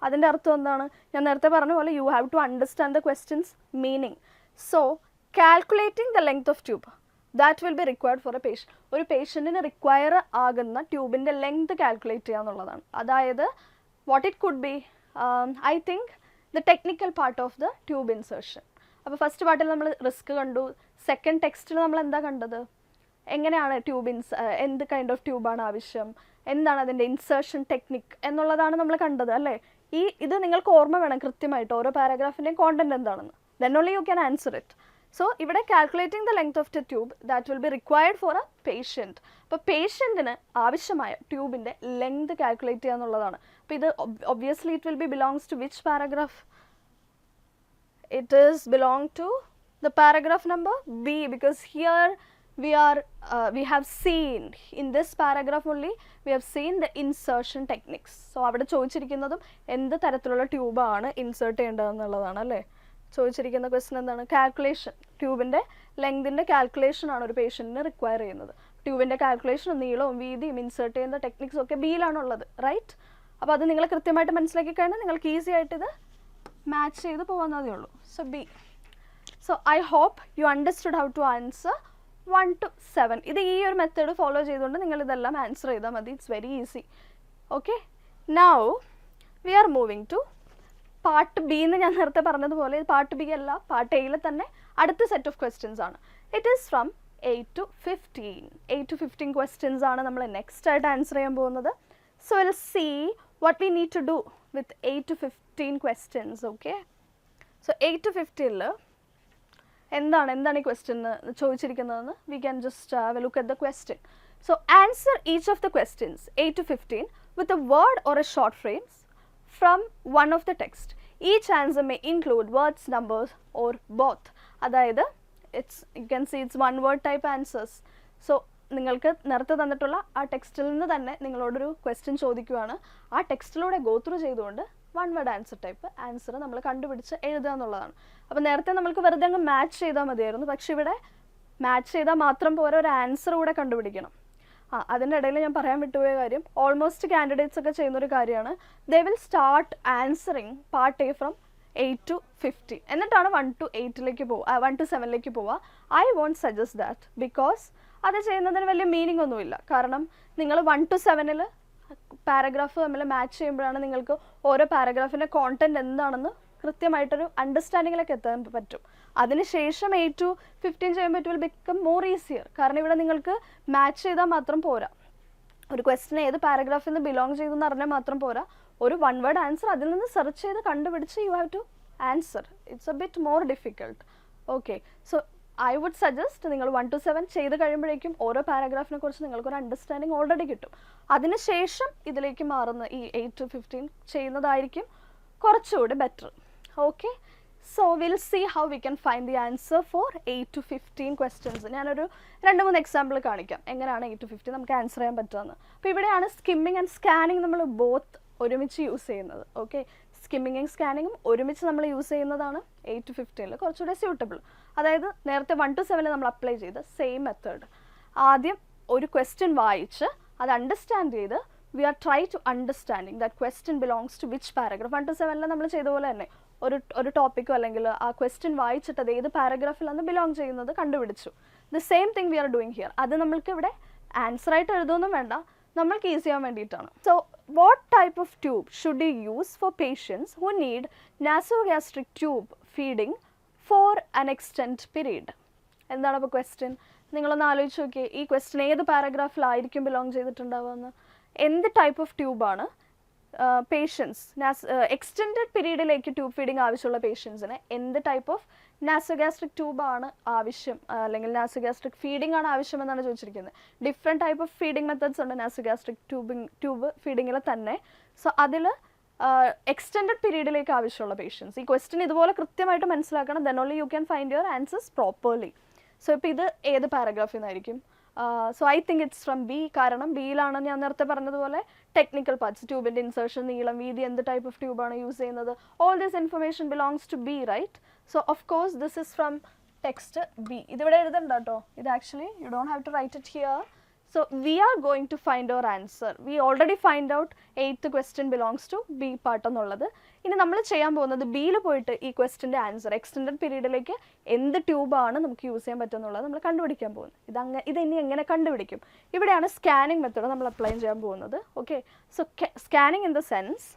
അതിൻ്റെ അർത്ഥം എന്താണ്, ഞാൻ നേരത്തെ പറഞ്ഞ പോലെ you have to understand the questions meaning. So calculating the length of tube that will be required for a patient. ഒരു പേഷ്യൻറ്റിന് require ആകുന്ന ട്യൂബിൻ്റെ ലെങ്ത് കാൽക്കുലേറ്റ് ചെയ്യുക എന്നുള്ളതാണ്. അതായത് what it could be, I think the technical part of the tube insertion. അപ്പോൾ first പാർട്ടിൽ നമ്മൾ risk കണ്ടു, സെക്കൻഡ് ടെക്സ്റ്റിൽ നമ്മൾ എന്താ കണ്ടത്, എങ്ങനെയാണ് എന്ത് കൈൻഡ് ഓഫ് ട്യൂബാണ് ആവശ്യം, എന്താണ് അതിൻ്റെ ഇൻസേർഷൻ ടെക്നിക് എന്നുള്ളതാണ് നമ്മൾ കണ്ടത് അല്ലേ. ഇത് നിങ്ങൾക്ക് ഓർമ്മ വേണം കൃത്യമായിട്ട് ഓരോ പാരഗ്രാഫിൻ്റെയും കോണ്ടന്റ് എന്താണെന്ന്. Then only you can answer it. So ഇവിടെ calculating the length of the tube that will be required for a patient. അപ്പോൾ പേഷ്യൻറ്റിന് ആവശ്യമായ ട്യൂബിൻ്റെ ലെങ്ത് കാൽക്കുലേറ്റ് ചെയ്യുക എന്നുള്ളതാണ്. അപ്പോൾ ഇത് obviously it will be belongs to which paragraph, it is belong to the paragraph number B, because here we have seen in this paragraph only we have seen the insertion techniques. So അവിടെ ചോദിച്ചിരിക്കുന്നതും എന്ത് തരത്തിലുള്ള ട്യൂബാണ് insert ചെയ്യേണ്ടതെന്നുള്ളതാണ് അല്ലേ. ചോദിച്ചിരിക്കുന്ന question എന്താണ്, calculation, ട്യൂബിൻ്റെ ലെങ്തിൻ്റെ കാൽക്കുലേഷനാണ് ഒരു പേഷ്യൻറ്റിന് require ചെയ്യുന്നത്. ട്യൂബിൻ്റെ കാൽക്കുലേഷനും നീളവും വീതിയും ഇൻസേർട്ട് ചെയ്യുന്ന ടെക്നിക്സും ഒക്കെ ബിയിലാണുള്ളത്, റൈറ്റ്. അപ്പോൾ അത് നിങ്ങൾ കൃത്യമായിട്ട് മനസ്സിലാക്കി കഴിഞ്ഞാൽ നിങ്ങൾക്ക് ഈസി ആയിട്ട് ഇത് മാച്ച് ചെയ്ത് പോകുന്നതേ ഉള്ളൂ. So B. So I hope you understood how to answer 1 to 7. ഇത് ഈ ഒരു മെത്തേഡ് ഫോളോ ചെയ്തുകൊണ്ട് നിങ്ങൾ ഇതെല്ലാം ആൻസർ ചെയ്താൽ മതി. It's very easy. Okay, now we are moving to part B എന്ന് ഞാൻ നേരത്തെ പറഞ്ഞതുപോലെ പാർട്ട് ബി അല്ല, പാർട്ട് എയിൽ തന്നെ അടുത്ത സെറ്റ് ഓഫ് ക്വസ്റ്റ്യൻസ് ആണ്. It is from 8 to 15. 8 to 15 questions ആണ് നമ്മൾ നെക്സ്റ്റ് ആയിട്ട് ആൻസർ ചെയ്യാൻ പോകുന്നത്. So will see what we need to do with 8 to 15 questions. Okay, so 8 to 15 എന്താണ് ഈ ക്വസ്റ്റ്യൻ ചോദിച്ചിരിക്കുന്നതെന്ന് we can just have a look at the question. So answer each of the questions 8 to 15 with a word or A short frames from one of the text. Each answer may include words, numbers or both. അതായത് you can see it's one word type answers. So നിങ്ങൾക്ക് നേരത്തെ തന്നിട്ടുള്ള ആ ടെക്സ്റ്റിൽ നിന്ന് തന്നെ നിങ്ങളോടൊരു question ചോദിക്കുകയാണ്. ആ ടെക്സ്റ്റിലൂടെ ഗോ ത്രൂ ചെയ്തുകൊണ്ട് one word answer type answer നമ്മൾ കണ്ടുപിടിച്ച് എഴുതുക എന്നുള്ളതാണ്. അപ്പോൾ നേരത്തെ നമ്മൾക്ക് വെറുതെ അങ്ങ് മാച്ച് ചെയ്താൽ മതിയായിരുന്നു. പക്ഷേ ഇവിടെ മാച്ച് ചെയ്താൽ മാത്രം പോരാ, ഒരു ആൻസർ കൂടെ കണ്ടുപിടിക്കണം. അതിൻ്റെ ഇടയിൽ ഞാൻ പറയാൻ വിട്ടുപോയ കാര്യം, ഓൾമോസ്റ്റ് കാൻഡിഡേറ്റ്സ് ഒക്കെ ചെയ്യുന്നൊരു കാര്യമാണ്, they will start answering part A from 8 to 15 എന്നിട്ടാണ് 1 to 8 1 to 7 പോവുക. I won't suggest that, because അത് ചെയ്യുന്നതിന് വലിയ മീനിങ് ഒന്നുമില്ല. കാരണം നിങ്ങൾ 1 to 7 പാരഗ്രാഫ് തമ്മിൽ മാച്ച് ചെയ്യുമ്പോഴാണ് നിങ്ങൾക്ക് ഓരോ പാരഗ്രാഫിൻ്റെ കോണ്ടന്റ് എന്താണെന്ന് കൃത്യമായിട്ടൊരു അണ്ടർസ്റ്റാൻഡിങ്ങിലേക്ക് എത്താൻ പറ്റും. അതിനുശേഷം 8 to 15 ചെയ്യുമ്പോൾ it will become more easier. കാരണം ഇവിടെ നിങ്ങൾക്ക് മാച്ച് ചെയ്താൽ മാത്രം പോരാ, ഒരു ക്വസ്റ്റ്യൻ ഏത് പാരഗ്രാഫിൽ നിന്ന് ബിലോങ് ചെയ്തെന്ന് അറിഞ്ഞാൽ മാത്രം പോരാ, ഒരു വൺ വേർഡ് ആൻസർ അതിൽ നിന്ന് സെർച്ച് ചെയ്ത് കണ്ടുപിടിച്ച് you have to answer. It's a bit more difficult. Okay, so I would suggest നിങ്ങൾ 1 to 7 ചെയ്ത് കഴിയുമ്പോഴേക്കും ഓരോ പാരഗ്രാഫിനെ കുറിച്ച് നിങ്ങൾക്കൊരു അണ്ടർസ്റ്റാൻഡിങ് ഓൾറെഡി കിട്ടും. അതിനുശേഷം ഇതിലേക്ക് മാറുന്ന ഈ 8 to 15 ചെയ്യുന്നതായിരിക്കും കുറച്ചുകൂടി better. Okay, so will see how we can find the answer for 8 to 15 questions. ഞാനൊരു 2-3 എക്സാമ്പിൾ കാണിക്കാം എങ്ങനെയാണ് 8 to 15 നമുക്ക് ആൻസർ ചെയ്യാൻ പറ്റുമെന്ന്. അപ്പോൾ ഇവിടെയാണ് സ്കിമ്മിങ് ആൻഡ് സ്കാനിങ് നമ്മൾ ബോത്ത് ഒരുമിച്ച് യൂസ് ചെയ്യുന്നത്. ഓക്കെ, സ്കിമ്മിങ്ങും സ്കാനിങ്ങും ഒരുമിച്ച് നമ്മൾ യൂസ് ചെയ്യുന്നതാണ് 8 to 15 കുറച്ചുകൂടെ സ്യൂട്ടബിൾ. അതായത് നേരത്തെ 1 to 7 നമ്മൾ അപ്ലൈ ചെയ്ത് സെയിം മെത്തേഡ്. ആദ്യം ഒരു ക്വസ്റ്റ്യൻ വായിച്ച് അത് അണ്ടർസ്റ്റാൻഡ് ചെയ്ത് we are trying to understanding that question belongs to which paragraph. 1 to 7 നമ്മൾ ചെയ്ത പോലെ തന്നെ ഒരു ടോപ്പിക്കോ അല്ലെങ്കിൽ ആ ക്വസ്റ്റ്യൻ വായിച്ചിട്ട് അത് ഏത് പാരഗ്രാഫിലാണ് ബിലോങ് ചെയ്യുന്നത് കണ്ടുപിടിച്ചു. The same thing we are doing here. അത് നമ്മൾക്ക് ഇവിടെ ആൻസർ ആയിട്ട് എഴുതുമൊന്നും വേണ്ട, നമ്മൾക്ക് ഈസി ആവാൻ വേണ്ടിയിട്ടാണ്. So what type of tube should you use for patients who need nasogastric tube feeding for an extend period? എന്താണ് അപ്പോൾ ക്വസ്റ്റ്യൻ? നിങ്ങളൊന്ന് ആലോചിച്ച് നോക്കിയേ, ഈ ക്വസ്റ്റ്യൻ ഏത് പാരഗ്രാഫിലായിരിക്കും ബിലോങ് ചെയ്തിട്ടുണ്ടാവുമെന്ന്. എന്ത് ടൈപ്പ് ഓഫ് ട്യൂബാണ് പേഷ്യൻസ് എക്സ്റ്റെൻഡഡ് പീരീഡിലേക്ക് ട്യൂബ് ഫീഡിങ് ആവശ്യമുള്ള പേഷ്യൻസിന് എന്ത് ടൈപ്പ് ഓഫ് നാസോഗാസ്ട്രിക് ട്യൂബാണ് ആവശ്യം, അല്ലെങ്കിൽ നാസോഗാസ്ട്രിക് ഫീഡിംഗ് ആണ് ആവശ്യമെന്നാണ് ചോദിച്ചിരിക്കുന്നത്. Different type of feeding methods ഉണ്ട് നാസോഗാസ്ട്രിക് ട്യൂബ് ഫീഡിങ്ങിൽ തന്നെ. സോ അതിൽ എക്സ്റ്റെൻഡഡ് പീരീഡിലേക്ക് ആവശ്യമുള്ള പേഷ്യൻസ്. ഈ ക്വസ്റ്റ്യൻ ഇതുപോലെ കൃത്യമായിട്ട് മനസ്സിലാക്കണം. Then only you can find your answers properly. So ഇപ്പോൾ ഇത് ഏത് പാരഗ്രാഫിൽ നിന്നായിരിക്കും? So I think it's from B. കാരണം ബിയിലാണ് ഞാൻ നേരത്തെ പറഞ്ഞതുപോലെ ടെക്നിക്കൽ പാർട്സ്, ട്യൂബിൻ്റെ ഇൻസേർഷൻ, നീളം, വീതി, എന്ത് ടൈപ്പ് ഓഫ് ട്യൂബാണ് യൂസ് ചെയ്യുന്നത്, all this information belongs to B, right? So of course this is from text B. ഇതിവിടെ എഴുതണ്ട കേട്ടോ, ഇത് actually you don't have to write it here. So we are going to find our answer. We already find out 8th question belongs to B part എന്നുള്ളത്. ഇനി നമ്മൾ ചെയ്യാൻ പോകുന്നത് ബിയിൽ പോയിട്ട് ഈ ക്വസ്റ്റിൻ്റെ ആൻസർ എക്സ്റ്റെൻഡഡ് പീരീഡിലേക്ക് എന്ത് ട്യൂബാണ് നമുക്ക് യൂസ് ചെയ്യാൻ പറ്റുമെന്നുള്ളത് നമ്മൾ കണ്ടുപിടിക്കാൻ പോകുന്നത്. ഇത് ഇനി എങ്ങനെ കണ്ടുപിടിക്കും? ഇവിടെയാണ് സ്കാനിങ് മെത്തേഡ് നമ്മൾ അപ്ലൈ ചെയ്യാൻ പോകുന്നത്. ഓക്കെ, so scanning in the sense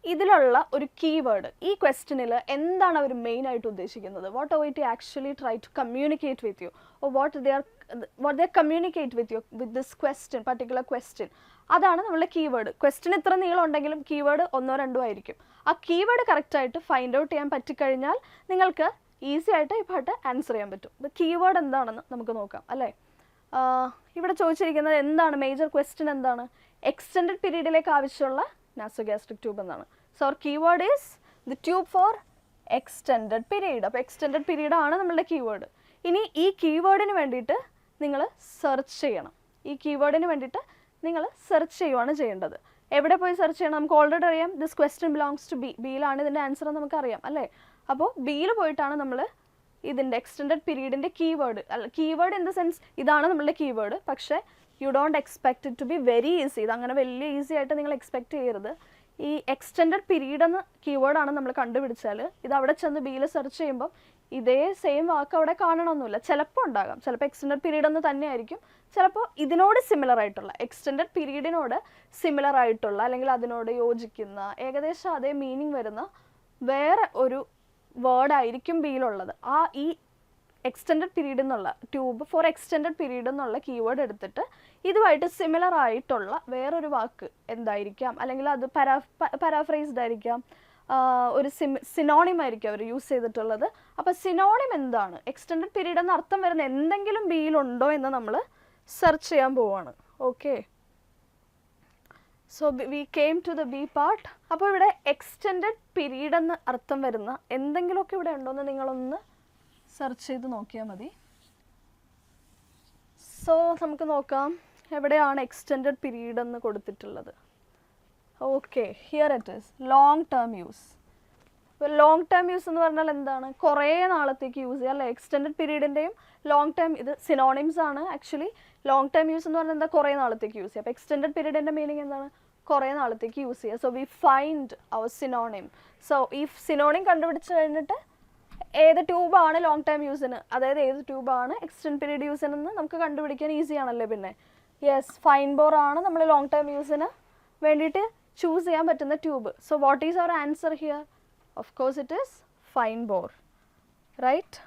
ഇതിലുള്ള ഒരു കീവേഡ്, ഈ ക്വസ്റ്റ്യനിൽ എന്താണ് അവർ മെയിനായിട്ട് ഉദ്ദേശിക്കുന്നത്, what OET actually try to communicate with you, or what they communicate with you with this question, particular question. അതാണ് നമ്മളുടെ കീവേഡ്. ക്വസ്റ്റ്യൻ ഇത്ര നീളം ഉണ്ടെങ്കിലും കീവേഡ് 1 or 2 ആയിരിക്കും. ആ കീവേഡ് കറക്റ്റായിട്ട് ഫൈൻഡ് ഔട്ട് ചെയ്യാൻ പറ്റിക്കഴിഞ്ഞാൽ നിങ്ങൾക്ക് ഈസി ആയിട്ട് ഈ പാട്ട് ആൻസർ ചെയ്യാൻ പറ്റും. ഇത് കീവേഡ് എന്താണെന്ന് നമുക്ക് നോക്കാം അല്ലേ. ഇവിടെ ചോദിച്ചിരിക്കുന്നത് എന്താണ് മേജർ ക്വസ്റ്റ്യൻ എന്താണ്? എക്സ്റ്റെൻഡഡ് പീരീഡിലേക്ക് ആവശ്യമുള്ള നാസോഗാസ്ട്രിക് ട്യൂബ് എന്നാണ്. So our keyword is the tube for extended period. അപ്പോൾ എക്സ്റ്റെൻഡഡ് പീരീഡ് ആണ് നമ്മളുടെ കീവേഡ്. ഇനി ഈ കീവേഡിന് വേണ്ടിയിട്ട് നിങ്ങൾ സെർച്ച് ചെയ്യണം. ഈ കീവേഡിന് വേണ്ടിയിട്ട് നിങ്ങൾ സെർച്ച് ചെയ്യുകയാണ് ചെയ്യേണ്ടത്. എവിടെ പോയി സെർച്ച് ചെയ്യണം? നമുക്ക് ഓൾറെഡി അറിയാം this question belongs to B. ബിയിലാണ് ഇതിൻ്റെ ആൻസർ എന്ന് നമുക്കറിയാം അല്ലേ. അപ്പോൾ ബിയിൽ പോയിട്ടാണ് നമ്മൾ ഇതിൻ്റെ എക്സ്റ്റെൻഡഡ് പീരീഡിൻ്റെ കീവേഡ്, അല്ല കീവേഡ് ഇൻ ദ സെൻസ് ഇതാണ് നമ്മളുടെ കീവേഡ്. പക്ഷേ you don't expect it to be very easy. ഇതങ്ങനെ വലിയ ഈസി ആയിട്ട് നിങ്ങൾ എക്സ്പെക്ട് ചെയ്യരുത്. ഈ എക്സ്റ്റെൻഡഡ് പീരീഡ് എന്ന കീവേഡാണ് നമ്മൾ കണ്ടുപിടിച്ചാൽ ഇത് അവിടെ ചെന്ന് ബിയിൽ സെർച്ച് ചെയ്യുമ്പോൾ ഇതേ സെയിം വാക്ക് അവിടെ കാണണമെന്നില്ല. ചിലപ്പോൾ ഉണ്ടാകാം, ചിലപ്പോൾ എക്സ്റ്റെൻഡഡ് പീരീഡ് എന്ന് തന്നെ ആയിരിക്കും, ചിലപ്പോൾ ഇതിനോട് സിമിലർ ആയിട്ടുള്ള, എക്സ്റ്റെൻഡഡ് പീരീഡിനോട് സിമിലർ ആയിട്ടുള്ള അല്ലെങ്കിൽ അതിനോട് യോജിക്കുന്ന ഏകദേശം അതേ മീനിങ് വരുന്ന വേറെ ഒരു വേർഡായിരിക്കും ബിയിലുള്ളത്. ഈ എക്സ്റ്റെൻഡഡ് പീരീഡ് എന്നുള്ള ട്യൂബ് ഫോർ എക്സ്റ്റെൻഡഡ് പീരീഡ് എന്നുള്ള കീവേഡ് എടുത്തിട്ട് ഇതുമായിട്ട് സിമിലർ ആയിട്ടുള്ള വേറൊരു വാക്ക് എന്തായിരിക്കാം, അല്ലെങ്കിൽ അത് പാരാഫ്രൈസ്ഡ് ആയിരിക്കാം, ഒരു സിനോണിം ആയിരിക്കും അവർ യൂസ് ചെയ്തിട്ടുള്ളത്. അപ്പോൾ സിനോണിം എന്താണ്, എക്സ്റ്റെൻഡഡ് പീരീഡ് എന്ന അർത്ഥം വരുന്ന എന്തെങ്കിലും ബിയിലുണ്ടോ എന്ന് നമ്മൾ സെർച്ച് ചെയ്യാൻ പോവുകയാണ്. Okay, so we came to the B part. അപ്പോൾ ഇവിടെ എക്സ്റ്റെൻഡഡ് പീരീഡ് എന്ന് അർത്ഥം വരുന്ന എന്തെങ്കിലുമൊക്കെ ഇവിടെ ഉണ്ടോ എന്ന് നിങ്ങളൊന്ന് സെർച്ച് ചെയ്ത് നോക്കിയാൽ മതി. സോ നമുക്ക് നോക്കാം എവിടെയാണ് എക്സ്റ്റെൻഡഡ് പീരീഡ് എന്ന് കൊടുത്തിട്ടുള്ളത്. Okay, here it is long term use. ഇപ്പോൾ ലോങ് ടേം യൂസ് എന്ന് പറഞ്ഞാൽ എന്താണ്? കുറേ നാളത്തേക്ക് യൂസ് ചെയ്യുക അല്ലേ. എക്സ്റ്റെൻഡഡ് പീരീഡിൻ്റെയും ലോങ് ടേം ഇത് സിനോണിംസ് ആണ് ആക്ച്വലി. ലോങ് ടേം യൂസ് എന്ന് പറഞ്ഞാൽ എന്താ? കുറേ നാളത്തേക്ക് യൂസ് ചെയ്യുക. അപ്പോൾ എക്സ്റ്റെൻഡഡ് പീരീഡിൻ്റെ മീനിങ് എന്താണ്? കുറേ നാളത്തേക്ക് യൂസ് ചെയ്യുക. So we find our synonym. So ഈ സിനോണിം കണ്ടുപിടിച്ച് കഴിഞ്ഞിട്ട് ഏത് ട്യൂബാണ് ലോങ് ടൈം യൂസിന്, അതായത് ഏത് ട്യൂബാണ് എക്സ്റ്റെൻഡ് പീരീഡ് യൂസിനെന്ന് നമുക്ക് കണ്ടുപിടിക്കാൻ ഈസി ആണല്ലേ. പിന്നെ യെസ്, ഫൈൻ ബോർ ആണ് നമ്മൾ ലോങ് ടൈം യൂസിന് വേണ്ടിയിട്ട് ചൂസ് ചെയ്യാൻ പറ്റുന്ന tube. So what is our answer here? Of course it is fine bore, right?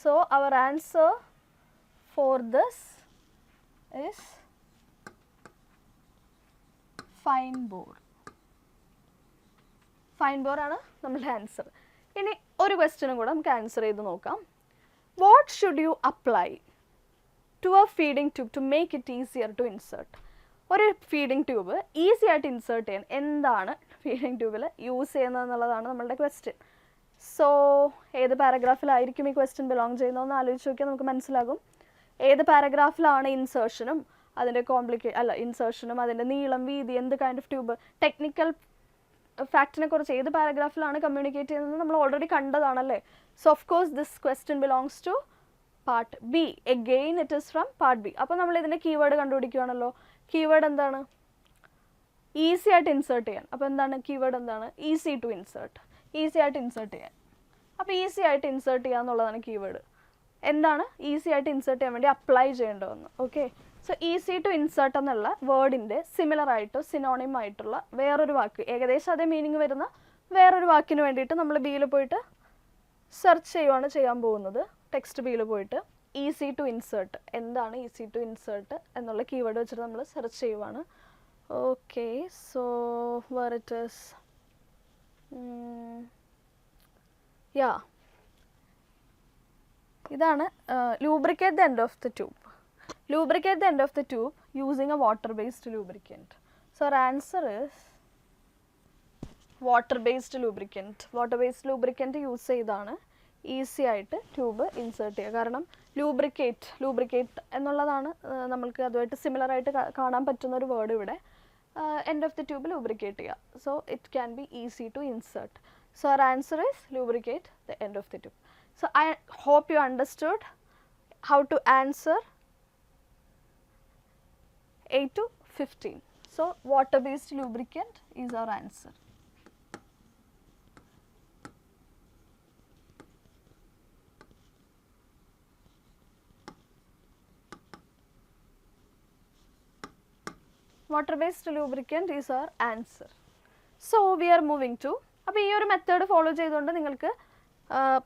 So our answer for this is fine bore. Fine bore ആണ് നമ്മളുടെ ആൻസർ. ഇനി ഒരു ക്വസ്റ്റ്യനും കൂടെ നമുക്ക് ആൻസർ ചെയ്ത് നോക്കാം. What should you apply to a feeding tube to make it easier to insert? ഒരു ഫീഡിംഗ് ട്യൂബ് ഈസി ആയിട്ട് ഇൻസേർട്ട് ചെയ്യാൻ എന്താണ് ഫീഡിംഗ് ട്യൂബിൽ യൂസ് ചെയ്യുന്നത് എന്നുള്ളതാണ് നമ്മളുടെ ക്വസ്റ്റ്യൻ. സോ ഏത് പാരഗ്രാഫിലായിരിക്കും ഈ ക്വസ്റ്റ്യൻ ബിലോങ് ചെയ്യുന്നതെന്ന് ആലോചിച്ച് നോക്കിയാൽ നമുക്ക് മനസ്സിലാകും. ഏത് പാരഗ്രാഫിലാണ് ഇൻസേർഷനും അതിൻ്റെ ഇൻസേർഷനും അതിൻ്റെ നീളം, വീതി, എന്ത് കൈൻഡ് ഓഫ് ട്യൂബ്, ടെക്നിക്കൽ ഫാക്റ്റിനെ കുറിച്ച് ഏത് പാരഗ്രാഫിലാണ് കമ്മ്യൂണിക്കേറ്റ് ചെയ്യുന്നത് നമ്മൾ ഓൾറെഡി കണ്ടതാണല്ലേ. So of course this question belongs to part B. Again it is from part B. അപ്പോൾ നമ്മൾ ഇതിൻ്റെ കീവേഡ് കണ്ടുപിടിക്കുകയാണല്ലോ. കീവേഡ് എന്താണ്? ഈസി ആയിട്ട് ഇൻസേർട്ട് ചെയ്യാൻ. അപ്പോൾ എന്താണ് കീവേഡ്? എന്താണ്? Easy to insert. ഈസി ആയിട്ട് ഇൻസേർട്ട് ചെയ്യാൻ. അപ്പോൾ ഈസി ആയിട്ട് ഇൻസേർട്ട് ചെയ്യുക എന്നുള്ളതാണ് കീവേഡ്. എന്താണ് ഈസി ആയിട്ട് ഇൻസേർട്ട് ചെയ്യാൻ വേണ്ടി അപ്ലൈ ചെയ്യേണ്ടതെന്ന്. Okay, so easy to insert എന്നുള്ള വേർഡിൻ്റെ സിമിലർ ആയിട്ടോ സിനോണിം ആയിട്ടുള്ള വേറൊരു വാക്ക്, ഏകദേശം അതേ മീനിങ് വരുന്ന വേറൊരു വാക്കിന് വേണ്ടിയിട്ട് നമ്മൾ ബിയിൽ പോയിട്ട് സെർച്ച് ചെയ്യുവാണ് ചെയ്യാൻ പോകുന്നത്. ടെക്സ്റ്റ് ബിയിൽ പോയിട്ട് ഈസി ടു ഇൻസേർട്ട്, എന്താണ് ഈസി ടു ഇൻസേർട്ട് എന്നുള്ള കീവേഡ് വെച്ചിട്ട് നമ്മൾ സെർച്ച് ചെയ്യുവാണ്. Okay, so where it is, yeah, ഇതാണ് lubricate the end of the tube. Lubricate the end of the tube using a water-based lubricant. So our answer is water-based lubricant. Water-based lubricant use ചെയ്താണ് easy ആയിട്ട് tube insert ചെയ്യുക. കാരണം lubricate എന്നുള്ളതാണ് നമ്മൾക്ക് അതുമായിട്ട് similar ആയിട്ട് കാണാൻ പറ്റുന്ന ഒരു വേർഡ് ഇവിടെ. End of the tube lubricate ചെയ്യുക. So it can be easy to insert. So our answer is lubricate the end of the tube. So I hope you understood how to answer 8 to 15. So water-based lubricant is our answer. Water-based lubricant is our answer. So we are moving to, അപ്പോൾ ഈ ഒരു method follow ചെയ്തുകൊണ്ട് നിങ്ങൾക്ക്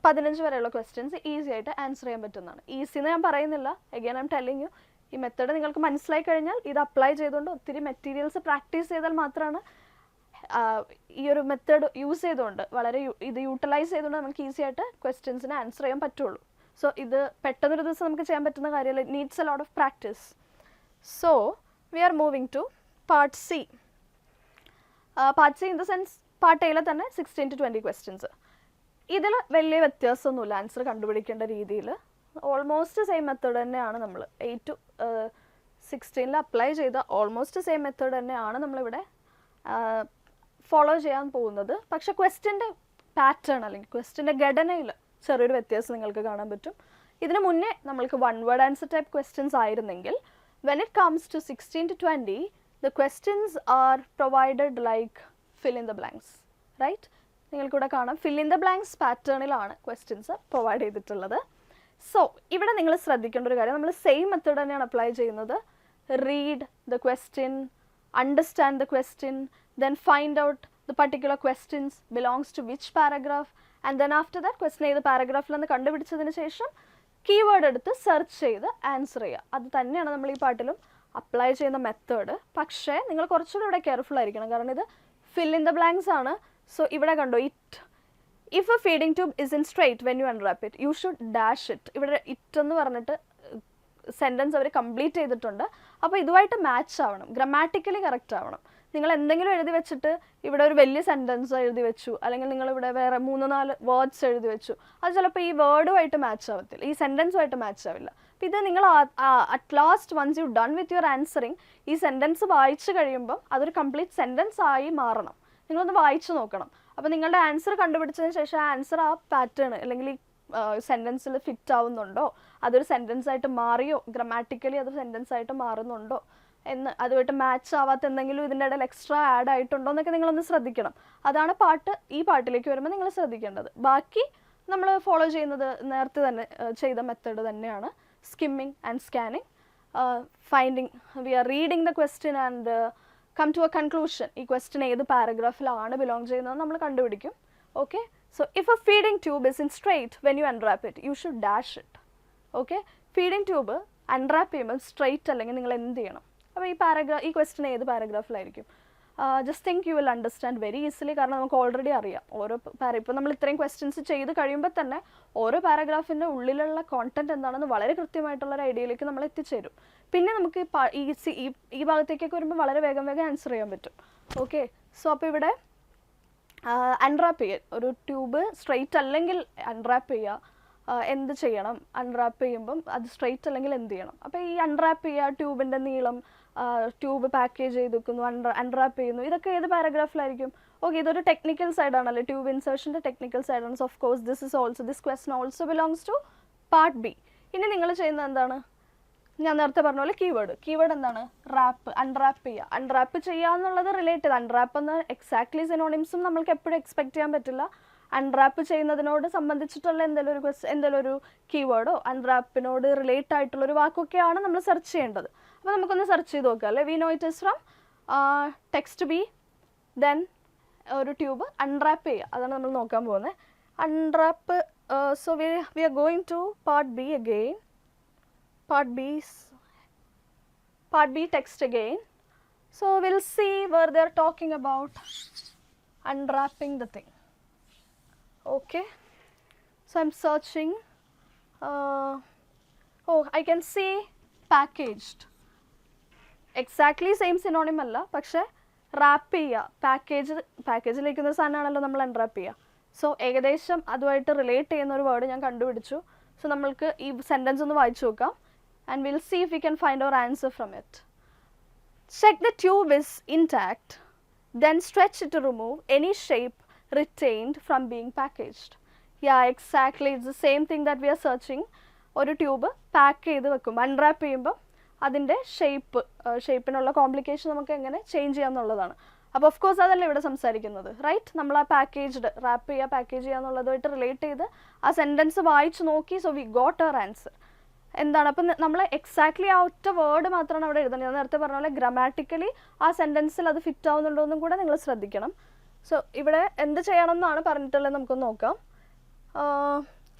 15 വരെയുള്ള questions easy ആയിട്ട് answer ചെയ്യാൻ പറ്റുന്നതാണ്. Easy എന്ന് ഞാൻ പറയുന്നില്ല, again I am telling U, ഈ മെത്തേഡ് നിങ്ങൾക്ക് മനസ്സിലായി കഴിഞ്ഞാൽ ഇത് അപ്ലൈ ചെയ്തുകൊണ്ട് ഒത്തിരി മെറ്റീരിയൽസ് പ്രാക്ടീസ് ചെയ്താൽ മാത്രമാണ് ഈ ഒരു മെത്തേഡ് യൂസ് ചെയ്തുകൊണ്ട് ഇത് യൂട്ടിലൈസ് ചെയ്തുകൊണ്ട് നമുക്ക് ഈസി ആയിട്ട് ക്വസ്റ്റ്യൻസിന് ആൻസർ ചെയ്യാൻ പറ്റുള്ളൂ. സോ ഇത് പെട്ടെന്നൊരു ദിവസം നമുക്ക് ചെയ്യാൻ പറ്റുന്ന കാര്യമല്ല. It needs a lot of practice. So we are moving to part C. Part C in the sense part എയിലെ തന്നെ 16 to 20 ക്വസ്റ്റ്യൻസ്. ഇതിൽ വലിയ വ്യത്യാസമൊന്നുമില്ല ആൻസർ കണ്ടുപിടിക്കേണ്ട രീതിയിൽ. ഓൾമോസ്റ്റ് സെയിം മെത്തേഡ് തന്നെയാണ് നമ്മൾ 8 to 16 അപ്ലൈ ചെയ്ത ഓൾമോസ്റ്റ് സെയിം മെത്തേഡ് തന്നെയാണ് നമ്മളിവിടെ ഫോളോ ചെയ്യാൻ പോകുന്നത്. പക്ഷേ ക്വസ്റ്റ്യൻ്റെ പാറ്റേൺ അല്ലെങ്കിൽ ക്വസ്റ്റ്യൻ്റെ ഘടനയിൽ ചെറിയൊരു വ്യത്യാസം നിങ്ങൾക്ക് കാണാൻ പറ്റും. ഇതിന് മുന്നേ നമ്മൾക്ക് one word answer type questions ആയിരുന്നെങ്കിൽ when it comes to 16 to 20 the questions are provided like fill in the blanks, right? നിങ്ങൾക്കിവിടെ കാണാം ഫിൽ ഇൻ ദ ബ്ലാങ്ക്സ് പാറ്റേണിലാണ് ക്വസ്റ്റ്യൻസ് പ്രൊവൈഡ് ചെയ്തിട്ടുള്ളത്. സോ ഇവിടെ നിങ്ങൾ ശ്രദ്ധിക്കേണ്ട ഒരു കാര്യം, നമ്മൾ സെയിം മെത്തേഡ് തന്നെയാണ് അപ്ലൈ ചെയ്യുന്നത്. Read the question, understand the question, then find out the particular questions belongs to which paragraph, and then after that question ഏത് പാരഗ്രാഫിലെന്ന് കണ്ടുപിടിച്ചതിന് ശേഷം കീവേഡ് എടുത്ത് സെർച്ച് ചെയ്ത് ആൻസർ ചെയ്യുക. അത് തന്നെയാണ് നമ്മൾ ഈ പാട്ടിലും അപ്ലൈ ചെയ്യുന്ന മെത്തേഡ്. പക്ഷേ നിങ്ങൾ കുറച്ചുകൂടി ഇവിടെ കെയർഫുൾ ആയിരിക്കണം, കാരണം ഇത് ഫിൽ ഇൻ ദ ബ്ലാങ്ക്സ് ആണ്. സോ ഇവിടെ കണ്ടോ, if a feeding tube isn't straight when you unwrap it, you should dash it. ഇവിടെ it എന്ന് പറഞ്ഞിട്ട് സെൻറ്റൻസ് അവർ കംപ്ലീറ്റ് ചെയ്തിട്ടുണ്ട്. അപ്പോൾ ഇതുമായിട്ട് മാച്ച് ആവണം, ഗ്രാമാറ്റിക്കലി കറക്റ്റ് ആവണം. നിങ്ങൾ എന്തെങ്കിലും എഴുതി വെച്ചിട്ട് ഇവിടെ ഒരു വലിയ സെൻറ്റൻസ് എഴുതി വെച്ചു, അല്ലെങ്കിൽ നിങ്ങൾ ഇവിടെ വേറെ 3-4 വേർഡ്സ് എഴുതി വെച്ചു, അത് ചിലപ്പോൾ ഈ വേർഡുമായിട്ട് മാച്ച് ആവത്തില്ല, ഈ സെൻറ്റൻസുമായിട്ട് മാച്ച് ആവില്ല. അപ്പോൾ ഇത് നിങ്ങൾ at last once you done with your answering ഈ സെൻറ്റൻസ് വായിച്ചു കഴിയുമ്പം അതൊരു കംപ്ലീറ്റ് സെൻറ്റൻസ് ആയി മാറണം. നിങ്ങളൊന്ന് വായിച്ചു നോക്കണം. അപ്പോൾ നിങ്ങളുടെ ആൻസർ കണ്ടുപിടിച്ചതിന് ശേഷം ആ ആൻസർ ആ പാറ്റേൺ അല്ലെങ്കിൽ ഈ സെൻറ്റൻസിൽ ഫിറ്റ് ആവുന്നുണ്ടോ, അതൊരു സെൻറ്റൻസ് ആയിട്ട് മാറിയോ, ഗ്രാമാറ്റിക്കലി അത് സെൻറ്റൻസ് ആയിട്ട് മാറുന്നുണ്ടോ എന്ന്, അതുമായിട്ട് മാച്ച് ആവാത്ത എന്തെങ്കിലും ഇതിൻ്റെ ഇടയിൽ എക്സ്ട്രാ ആഡ് ആയിട്ടുണ്ടോ എന്നൊക്കെ നിങ്ങളൊന്ന് ശ്രദ്ധിക്കണം. അതാണ് ഈ പാട്ടിലേക്ക് വരുമ്പോൾ നിങ്ങൾ ശ്രദ്ധിക്കേണ്ടത്. ബാക്കി നമ്മൾ ഫോളോ ചെയ്യുന്നത് നേരത്തെ തന്നെ ചെയ്ത മെത്തേഡ് തന്നെയാണ്. Skimming and scanning, finding, we are reading the question and come to a conclusion. ഈ ക്വസ്റ്റ്യൻ ഏത് പാരഗ്രാഫിലാണ് ബിലോങ് ചെയ്യുന്നത് നമ്മൾ കണ്ടുപിടിക്കും. Okay, so if a feeding tube is in straight when you unwrap it, you should dash it. Okay, feeding tube unwrap ചെയ്യുമ്പോൾ straight അല്ലെങ്കിൽ നിങ്ങൾ എന്ത് ചെയ്യണം? അപ്പോൾ ഈ ക്വസ്റ്റ്യൻ ഏത് പാരഗ്രാഫിലായിരിക്കും? Just think you will understand very easily. കാരണം നമുക്ക് ഓൾറെഡി അറിയാം ഓരോ ഇപ്പോൾ നമ്മൾ ഇത്രയും ക്വസ്റ്റ്യൻസ് ചെയ്ത് കഴിയുമ്പോൾ തന്നെ ഓരോ പാരഗ്രാഫിൻ്റെ ഉള്ളിലുള്ള കോണ്ടന്റ് എന്താണെന്ന് വളരെ കൃത്യമായിട്ടുള്ളൊരു ഐഡിയയിലേക്ക് നമ്മൾ എത്തിച്ചേരും. പിന്നെ നമുക്ക് ഈ ഭാഗത്തേക്കൊക്കെ വരുമ്പോൾ വളരെ വേഗം ആൻസർ ചെയ്യാൻ പറ്റും. ഓക്കെ, സോ അപ്പോൾ ഇവിടെ അൺറാപ്പ് ചെയ്യുക, ഒരു ട്യൂബ് സ്ട്രെയിറ്റ് അല്ലെങ്കിൽ അൺറാപ്പ് ചെയ്യുക, എന്ത് ചെയ്യണം? അൺറാപ്പ് ചെയ്യുമ്പം അത് സ്ട്രെയിറ്റ് അല്ലെങ്കിൽ എന്ത് ചെയ്യണം? അപ്പോൾ ഈ അൺറാപ്പ് ചെയ്യുക, ട്യൂബിൻ്റെ നീളം, ട്യൂബ് പാക്കേജ് ചെയ്ത് വെക്കുന്നു, അൺറാപ്പ് ചെയ്യുന്നു, ഇതൊക്കെ ഏത് പാരഗ്രാഫിലായിരിക്കും? ഓക്കെ, ഇതൊരു ടെക്നിക്കൽ സൈഡാണല്ലോ, ട്യൂബ് ഇൻസേർഷൻ്റെ ടെക്നിക്കൽ സൈഡാണ്. So of course this question also belongs to part B. ഇനി നിങ്ങൾ ചെയ്യുന്നത് എന്താണ്? ഞാൻ നേരത്തെ പറഞ്ഞ പോലെ കീവേഡ് എന്താണ്? റാപ്പ്, അൺറാപ്പ് ചെയ്യുക. അൺറാപ്പ് ചെയ്യുക എന്നുള്ളത് റിലേറ്റഡ്. അൺറാപ്പ് എന്ന എക്സാക്ട്ലി സിനോണിംസും നമ്മൾക്ക് എപ്പോഴും എക്സ്പെക്ട് ചെയ്യാൻ പറ്റില്ല. അൺറാപ്പ് ചെയ്യുന്നതിനോട് സംബന്ധിച്ചിട്ടുള്ള എന്തെങ്കിലും ഒരു കീവേഡോ അൺറാപ്പിനോട് റിലേറ്റ് ആയിട്ടുള്ളൊരു വാക്കൊക്കെയാണ് നമ്മൾ സെർച്ച് ചെയ്യേണ്ടത്. അപ്പോൾ നമുക്കൊന്ന് സെർച്ച് ചെയ്ത് നോക്കാം അല്ലേ. We know it is from text B, then ഒരു ട്യൂബ് അൺറാപ്പ് ചെയ്യുക, അതാണ് നമ്മൾ നോക്കാൻ പോകുന്നത്. Unwrap. So we are going to part B again. Part B text again. So we'll see where they are talking about unwrapping the thing. Okay. So I'm searching. I can see packaged. Exactly same synonym alla, പക്ഷേ rap ചെയ്യുക. പാക്കേജിലിരിക്കുന്ന സാധനമാണല്ലോ നമ്മൾ unwrap ചെയ്യുക. So ഏകദേശം അതുമായിട്ട് relate ചെയ്യുന്ന ഒരു word ഞാൻ കണ്ടുപിടിച്ചു. സോ നമ്മൾക്ക് ഈ സെൻറ്റൻസ് ഒന്ന് വായിച്ചു നോക്കാം. And we'll see if we can find our answer from it. Check the tube is intact, then stretch it to remove any shape retained from being packaged. Yeah, exactly. It's the same thing that we are searching. ഒരു tube pack ചെയ്ത് വെക്കും, unwrap ചെയ്യുമ്പോൾ അതിൻ്റെ ഷേപ്പിനുള്ള complication നമുക്ക് എങ്ങനെ change ചെയ്യാമെന്നുള്ളതാണ്. അപ്പോൾ of course അതല്ല ഇവിടെ സംസാരിക്കുന്നത്, റൈറ്റ്? നമ്മൾ ആ റാപ്പ് ചെയ്യുക, പാക്കേജ് ചെയ്യുക എന്നുള്ളതുമായിട്ട് റിലേറ്റ് ചെയ്ത് ആ സെൻറ്റൻസ് വായിച്ച് നോക്കി. So we got our answer. എന്താണ് അപ്പം നമ്മൾ എക്സാക്ട്ലി ആ ഒറ്റ വേർഡ് മാത്രമാണ് അവിടെ എഴുതുന്നത്. ഞാൻ നേരത്തെ പറഞ്ഞ പോലെ ഗ്രാമാറ്റിക്കലി ആ സെൻറ്റൻസിൽ അത് ഫിറ്റ് ആവുന്നുണ്ടോ എന്നും കൂടെ നിങ്ങൾ ശ്രദ്ധിക്കണം. സോ ഇവിടെ എന്ത് ചെയ്യണം എന്നാണ് പറഞ്ഞിട്ടുള്ളത് നമുക്കൊന്ന് നോക്കാം.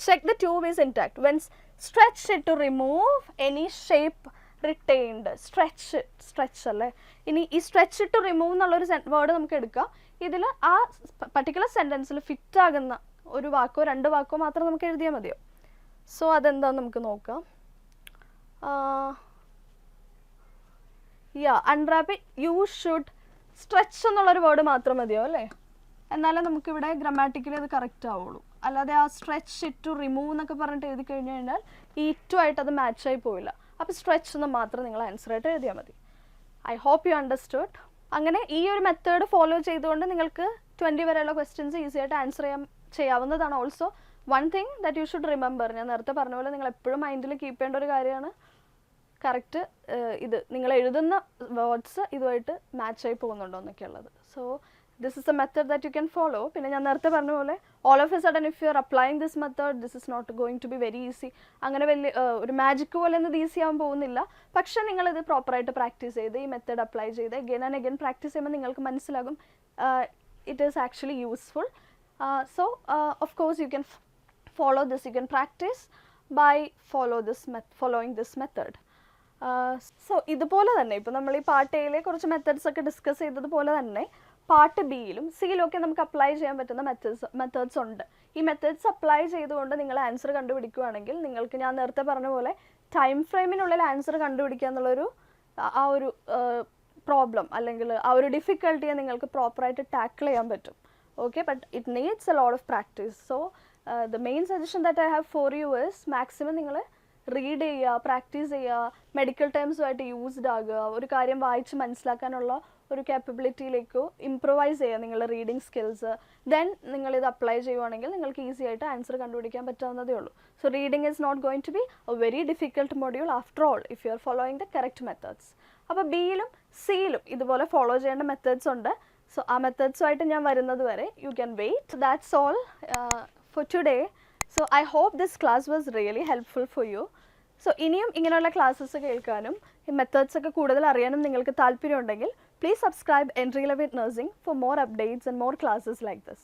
Check the tube is intact when stretch it to remove any shape retained. Stretch അല്ലേ. ഇനി ഈ സ്ട്രെച്ച് ടു റിമൂവ് എന്നുള്ളൊരു വേർഡ് നമുക്ക് എടുക്കാം. ഇതിൽ ആ പർട്ടിക്കുലർ സെൻറ്റൻസിൽ ഫിറ്റ് ആകുന്ന ഒരു വാക്കോ രണ്ട് വാക്കോ മാത്രം നമുക്ക് എഴുതിയാൽ മതിയോ? സോ അതെന്താണെന്ന് നമുക്ക് നോക്കാം. Unwrap you should. സ്ട്രെച്ച് എന്നുള്ളൊരു വേർഡ് മാത്രം മതിയോ അല്ലേ? എന്നാലേ നമുക്കിവിടെ ഗ്രാമാറ്റിക്കലി അത് കറക്റ്റ് ആവുള്ളൂ. അല്ലാതെ ആ സ്ട്രെച്ച് ഇറ്റ് ടു റിമൂവ് എന്നൊക്കെ പറഞ്ഞിട്ട് എഴുതി കഴിഞ്ഞു കഴിഞ്ഞാൽ ഈ ഇറ്റുമായിട്ട് അത് മാച്ചായി പോയില്ല. അപ്പോൾ സ്ട്രെച്ച് എന്ന് മാത്രം നിങ്ങൾ ആൻസറായിട്ട് എഴുതിയാൽ മതി. I hope you understood. അങ്ങനെ ഈ ഒരു മെത്തേഡ് ഫോളോ ചെയ്തുകൊണ്ട് നിങ്ങൾക്ക് 20 വരെയുള്ള ക്വസ്റ്റ്യൻസ് ഈസി ആയിട്ട് ആൻസർ ചെയ്യാവുന്നതാണ്. Also one thing that you should remember, ഞാൻ നേരത്തെ പറഞ്ഞ പോലെ നിങ്ങൾ എപ്പോഴും മൈൻഡിൽ കീപ്പ് ചെയ്യേണ്ട ഒരു കാര്യമാണ് കറക്റ്റ് ഇത് നിങ്ങൾ എഴുതുന്ന വേർഡ്സ് ഇതുമായിട്ട് മാച്ചായി പോകുന്നുണ്ടോ എന്നൊക്കെ ഉള്ളത്. So this is a method that you can follow. പിന്നെ ഞാൻ നേരത്തെ പറഞ്ഞ പോലെ all of a sudden if you are applying this method this is not going to be very easy. അങ്ങനെ വലിയ ഒരു മാജിക് പോലെ ഒന്നും ഇത് ഈസി ആവാൻ പോകുന്നില്ല. പക്ഷേ നിങ്ങളിത് പ്രോപ്പറായിട്ട് പ്രാക്ടീസ് ചെയ്ത് ഈ മെത്തേഡ് അപ്ലൈ ചെയ്ത് അഗെയിൻ ആൻഡ് അഗെയിൻ പ്രാക്ടീസ് ചെയ്യുമ്പോൾ നിങ്ങൾക്ക് മനസ്സിലാകും it is actually useful. So of course you can follow this, you can practice by following this method. So ഇതുപോലെ തന്നെ ഇപ്പോൾ നമ്മൾ ഈ പാർട്ട് എയിലെ കുറച്ച് മെത്തേഡ്സ് ഒക്കെ ഡിസ്കസ് ചെയ്തതുപോലെ തന്നെ പാർട്ട് ബിയിലും സിയിലും ഒക്കെ നമുക്ക് അപ്ലൈ ചെയ്യാൻ പറ്റുന്ന മെത്തേഡ്സ് ഉണ്ട്. ഈ മെത്തേഡ്സ് അപ്ലൈ ചെയ്തുകൊണ്ട് നിങ്ങൾ ആൻസർ കണ്ടുപിടിക്കുകയാണെങ്കിൽ നിങ്ങൾക്ക് ഞാൻ നേരത്തെ പറഞ്ഞ പോലെ ടൈം ഫ്രെയിമിനുള്ളിൽ ആൻസർ കണ്ടുപിടിക്കുക എന്നുള്ളൊരു ആ ഒരു പ്രോബ്ലം അല്ലെങ്കിൽ ആ ഒരു ഡിഫിക്കൽട്ടിയെ നിങ്ങൾക്ക് പ്രോപ്പറായിട്ട് ടാക്കിൾ ചെയ്യാൻ പറ്റും. Okay, but it needs a lot of practice. So the main suggestion that I have for you is maximum നിങ്ങൾ റീഡ് ചെയ്യുക, പ്രാക്ടീസ് ചെയ്യുക, മെഡിക്കൽ ടേംസുമായിട്ട് യൂസ്ഡ് ആകുക, ഒരു കാര്യം വായിച്ച് മനസ്സിലാക്കാനുള്ള ഒരു കാപ്പബിലിറ്റിയിലേക്ക് ഇംപ്രൂവൈസ് ചെയ്യുക നിങ്ങളുടെ റീഡിങ് സ്കിൽസ്. ദെൻ നിങ്ങളിത് അപ്ലൈ ചെയ്യുവാണെങ്കിൽ നിങ്ങൾക്ക് ഈസി ആയിട്ട് ആൻസർ കണ്ടുപിടിക്കാൻ പറ്റാവുന്നതേ ഉള്ളൂ. So reading is not going to be a very difficult module after all if you are following the correct methods. അപ്പോൾ ബിയിലും സിയിലും ഇതുപോലെ ഫോളോ ചെയ്യേണ്ട മെത്തേഡ്സ് ഉണ്ട്. So ആ മെത്തേഡ്സുമായിട്ട് ഞാൻ വരുന്നത് വരെ you can wait. That's all for today. So I hope this class was really helpful for you. So ഇനിയും ഇങ്ങനെയുള്ള ക്ലാസ്സസ് കേൾക്കാനും ഈ മെത്തേഡ്സ് ഒക്കെ കൂടുതൽ അറിയാനും നിങ്ങൾക്ക് താല്പര്യമുണ്ടെങ്കിൽ please subscribe entry level nursing for more updates and more classes like this.